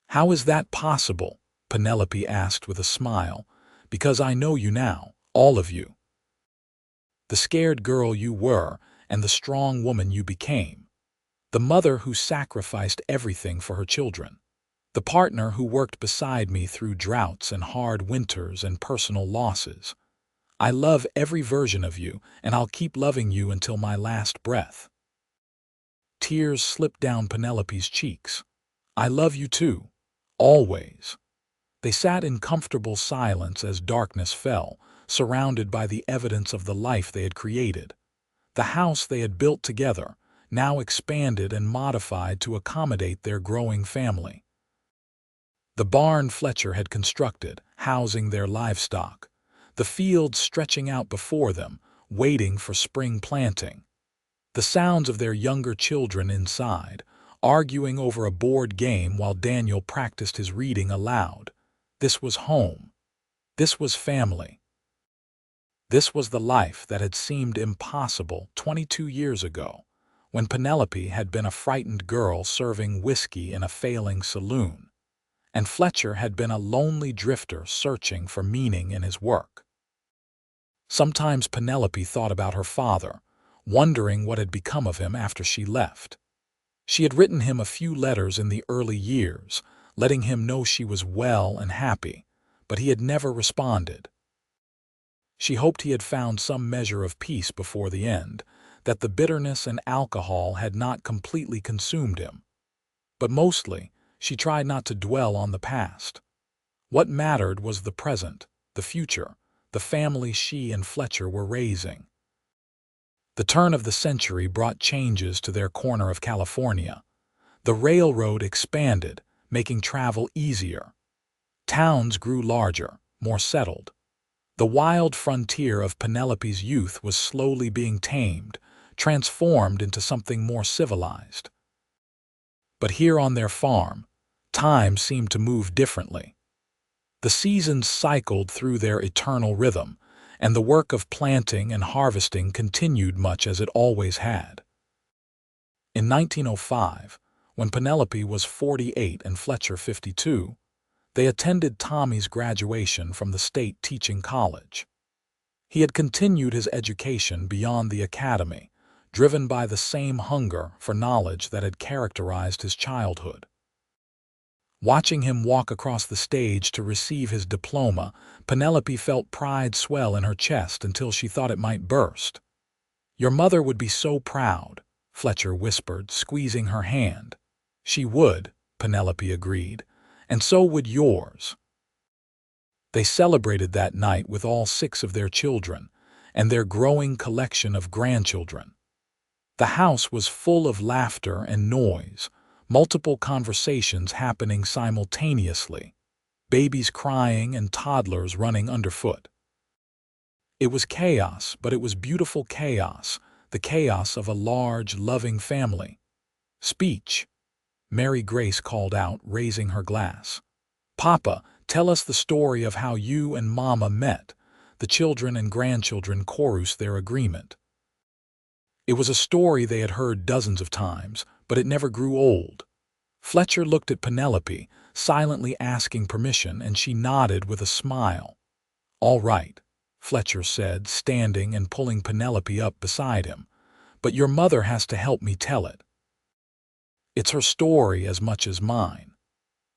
"How is that possible?" Penelope asked with a smile. "Because I know you now, all of you. The scared girl you were and the strong woman you became. The mother who sacrificed everything for her children. The partner who worked beside me through droughts and hard winters and personal losses. I love every version of you, and I'll keep loving you until my last breath." Tears slipped down Penelope's cheeks. "I love you too. Always." They sat in comfortable silence as darkness fell, surrounded by the evidence of the life they had created. The house they had built together, now expanded and modified to accommodate their growing family. The barn Fletcher had constructed, housing their livestock. The fields stretching out before them, waiting for spring planting. The sounds of their younger children inside, arguing over a board game while Daniel practiced his reading aloud. This was home. This was family. This was the life that had seemed impossible 22 years ago, when Penelope had been a frightened girl serving whiskey in a failing saloon, and Fletcher had been a lonely drifter searching for meaning in his work. Sometimes Penelope thought about her father, wondering what had become of him after she left. She had written him a few letters in the early years, letting him know she was well and happy, but he had never responded. She hoped he had found some measure of peace before the end, that the bitterness and alcohol had not completely consumed him. But mostly, she tried not to dwell on the past. What mattered was the present, the future, the family she and Fletcher were raising. The turn of the century brought changes to their corner of California. The railroad expanded, making travel easier. Towns grew larger, more settled. The wild frontier of Penelope's youth was slowly being tamed, transformed into something more civilized. But here on their farm, time seemed to move differently. The seasons cycled through their eternal rhythm, and the work of planting and harvesting continued much as it always had. In 1905, when Penelope was 48 and Fletcher 52, they attended Tommy's graduation from the state teaching college. He had continued his education beyond the academy, driven by the same hunger for knowledge that had characterized his childhood. Watching him walk across the stage to receive his diploma, Penelope felt pride swell in her chest until she thought it might burst. "Your mother would be so proud," Fletcher whispered, squeezing her hand. "She would," Penelope agreed, "and so would yours." They celebrated that night with all 6 of their children and their growing collection of grandchildren. The house was full of laughter and noise, multiple conversations happening simultaneously, babies crying and toddlers running underfoot. It was chaos, but it was beautiful chaos, the chaos of a large, loving family. "Speech," Mary Grace called out, raising her glass. "Papa, tell us the story of how you and Mama met." The children and grandchildren chorused their agreement. It was a story they had heard dozens of times, but it never grew old. Fletcher looked at Penelope, silently asking permission, and she nodded with a smile. "All right," Fletcher said, standing and pulling Penelope up beside him, "but your mother has to help me tell it. It's her story as much as mine."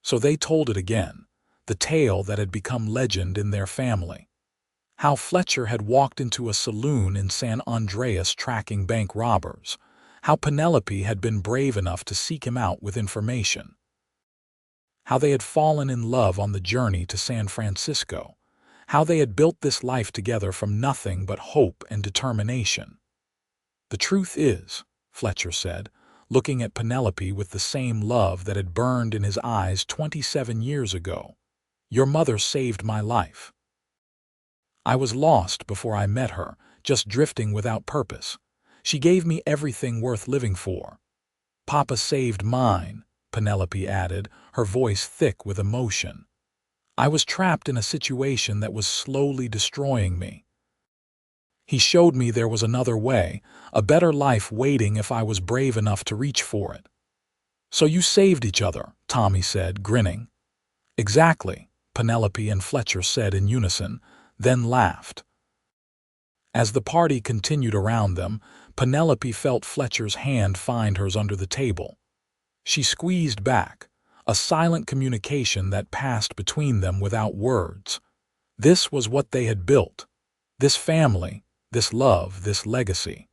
So they told it again, the tale that had become legend in their family. How Fletcher had walked into a saloon in San Andreas tracking bank robbers. How Penelope had been brave enough to seek him out with information. How they had fallen in love on the journey to San Francisco. How they had built this life together from nothing but hope and determination. "The truth is," Fletcher said, looking at Penelope with the same love that had burned in his eyes 27 years ago, "your mother saved my life. I was lost before I met her, just drifting without purpose. She gave me everything worth living for. Papa saved mine," Penelope added, her voice thick with emotion. "I was trapped in a situation that was slowly destroying me. He showed me there was another way, a better life waiting if I was brave enough to reach for it." "So you saved each other," Tommy said, grinning. "Exactly," Penelope and Fletcher said in unison, then laughed. As the party continued around them, Penelope felt Fletcher's hand find hers under the table. She squeezed back, a silent communication that passed between them without words. This was what they had built. This family, this love, this legacy.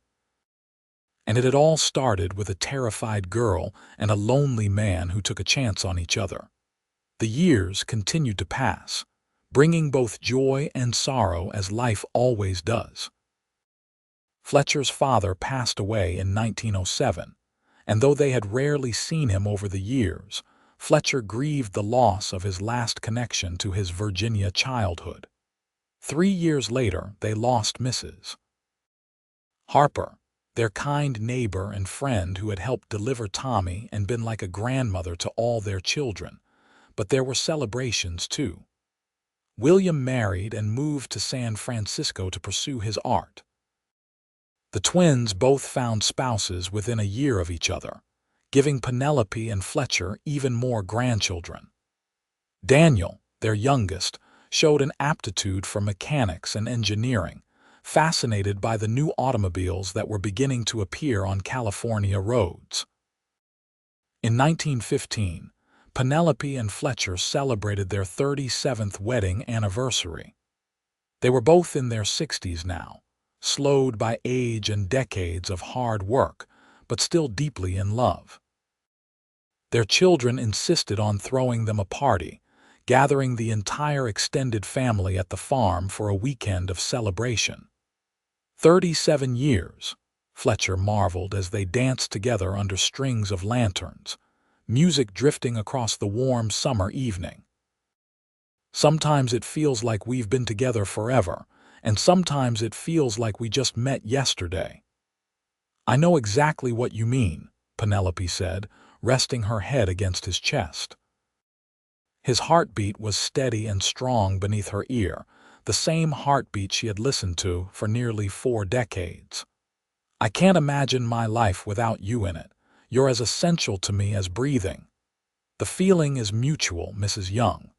And it had all started with a terrified girl and a lonely man who took a chance on each other. The years continued to pass, bringing both joy and sorrow as life always does. Fletcher's father passed away in 1907, and though they had rarely seen him over the years, Fletcher grieved the loss of his last connection to his Virginia childhood. 3 years later, they lost Mrs. Harper, their kind neighbor and friend who had helped deliver Tommy and been like a grandmother to all their children. But there were celebrations, too. William married and moved to San Francisco to pursue his art. The twins both found spouses within a year of each other, giving Penelope and Fletcher even more grandchildren. Daniel, their youngest, showed an aptitude for mechanics and engineering, fascinated by the new automobiles that were beginning to appear on California roads. In 1915, Penelope and Fletcher celebrated their 37th wedding anniversary. They were both in their 60s now, slowed by age and decades of hard work, but still deeply in love. Their children insisted on throwing them a party, gathering the entire extended family at the farm for a weekend of celebration. 37 years, Fletcher marveled as they danced together under strings of lanterns, music drifting across the warm summer evening. "Sometimes it feels like we've been together forever, and sometimes it feels like we just met yesterday." "I know exactly what you mean," Penelope said, resting her head against his chest. His heartbeat was steady and strong beneath her ear, the same heartbeat she had listened to for nearly 4 decades. "I can't imagine my life without you in it. You're as essential to me as breathing." "The feeling is mutual, Mrs. Young."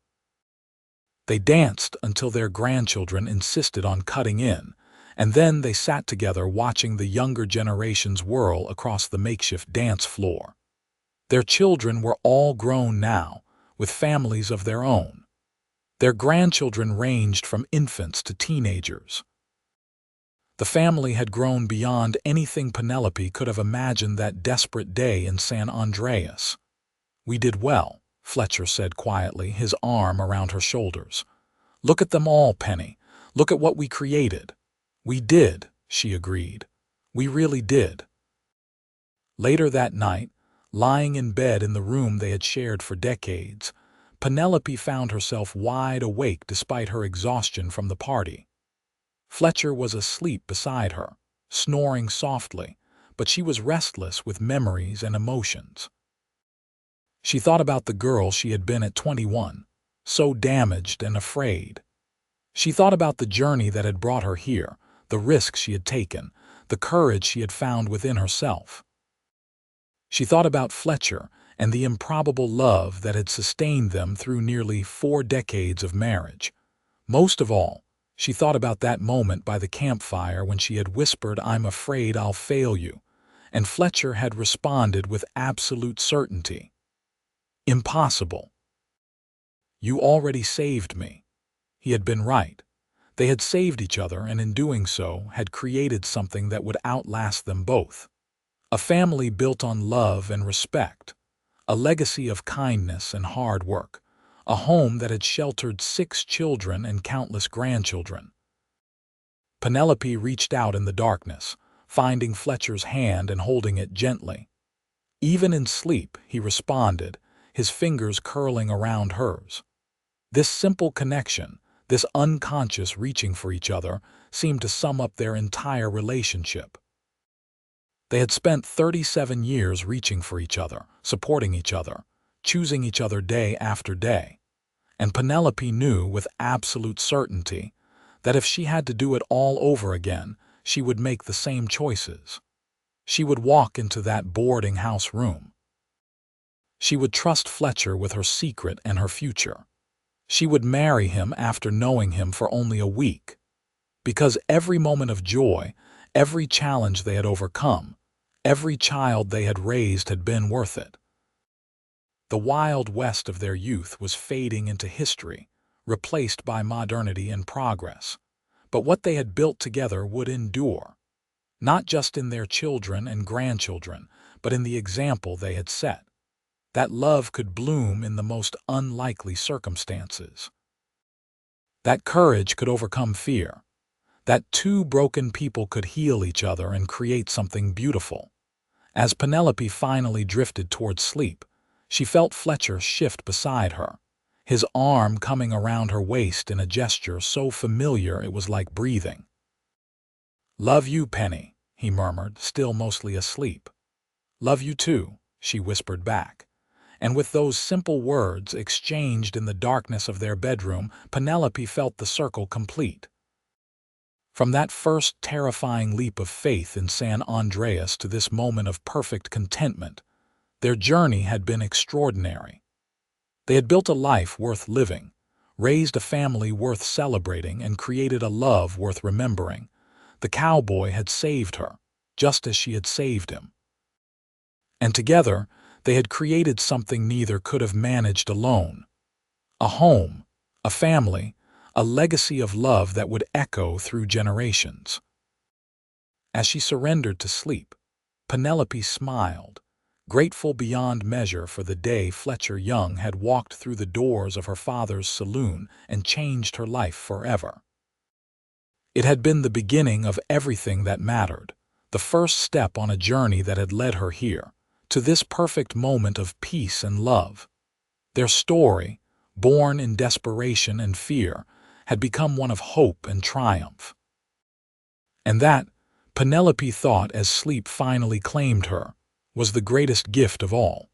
They danced until their grandchildren insisted on cutting in, and then they sat together watching the younger generations whirl across the makeshift dance floor. Their children were all grown now, with families of their own. Their grandchildren ranged from infants to teenagers. The family had grown beyond anything Penelope could have imagined that desperate day in San Andreas. "We did well," Fletcher said quietly, his arm around her shoulders. "Look at them all, Penny. Look at what we created." "We did," she agreed. "We really did." Later that night, lying in bed in the room they had shared for decades, Penelope found herself wide awake despite her exhaustion from the party. Fletcher was asleep beside her, snoring softly, but she was restless with memories and emotions. She thought about the girl she had been at 21, so damaged and afraid. She thought about the journey that had brought her here, the risks she had taken, the courage she had found within herself. She thought about Fletcher and the improbable love that had sustained them through nearly 4 decades of marriage. Most of all, she thought about that moment by the campfire when she had whispered, "I'm afraid I'll fail you," and Fletcher had responded with absolute certainty, "Impossible. You already saved me." He had been right. They had saved each other, and in doing so, had created something that would outlast them both. A family built on love and respect, a legacy of kindness and hard work, a home that had sheltered 6 children and countless grandchildren. Penelope reached out in the darkness, finding Fletcher's hand and holding it gently. Even in sleep, he responded, his fingers curling around hers. This simple connection, this unconscious reaching for each other, seemed to sum up their entire relationship. They had spent 37 years reaching for each other, supporting each other, choosing each other day after day. And Penelope knew with absolute certainty that if she had to do it all over again, she would make the same choices. She would walk into that boarding house room. She would trust Fletcher with her secret and her future. She would marry him after knowing him for only a week. Because every moment of joy, every challenge they had overcome, every child they had raised had been worth it. The wild west of their youth was fading into history, replaced by modernity and progress. But what they had built together would endure, not just in their children and grandchildren, but in the example they had set. That love could bloom in the most unlikely circumstances. That courage could overcome fear. That 2 broken people could heal each other and create something beautiful. As Penelope finally drifted towards sleep, she felt Fletcher shift beside her, his arm coming around her waist in a gesture so familiar it was like breathing. "Love you, Penny," he murmured, still mostly asleep. "Love you too," she whispered back. And with those simple words exchanged in the darkness of their bedroom, Penelope felt the circle complete. From that first terrifying leap of faith in San Andreas to this moment of perfect contentment, their journey had been extraordinary. They had built a life worth living, raised a family worth celebrating, and created a love worth remembering. The cowboy had saved her, just as she had saved him. And together, they had created something neither could have managed alone. A home, a family, a legacy of love that would echo through generations. As she surrendered to sleep, Penelope smiled, grateful beyond measure for the day Fletcher Young had walked through the doors of her father's saloon and changed her life forever. It had been the beginning of everything that mattered, the first step on a journey that had led her here, to this perfect moment of peace and love. Their story, born in desperation and fear, had become one of hope and triumph. And that, Penelope thought as sleep finally claimed her, was the greatest gift of all.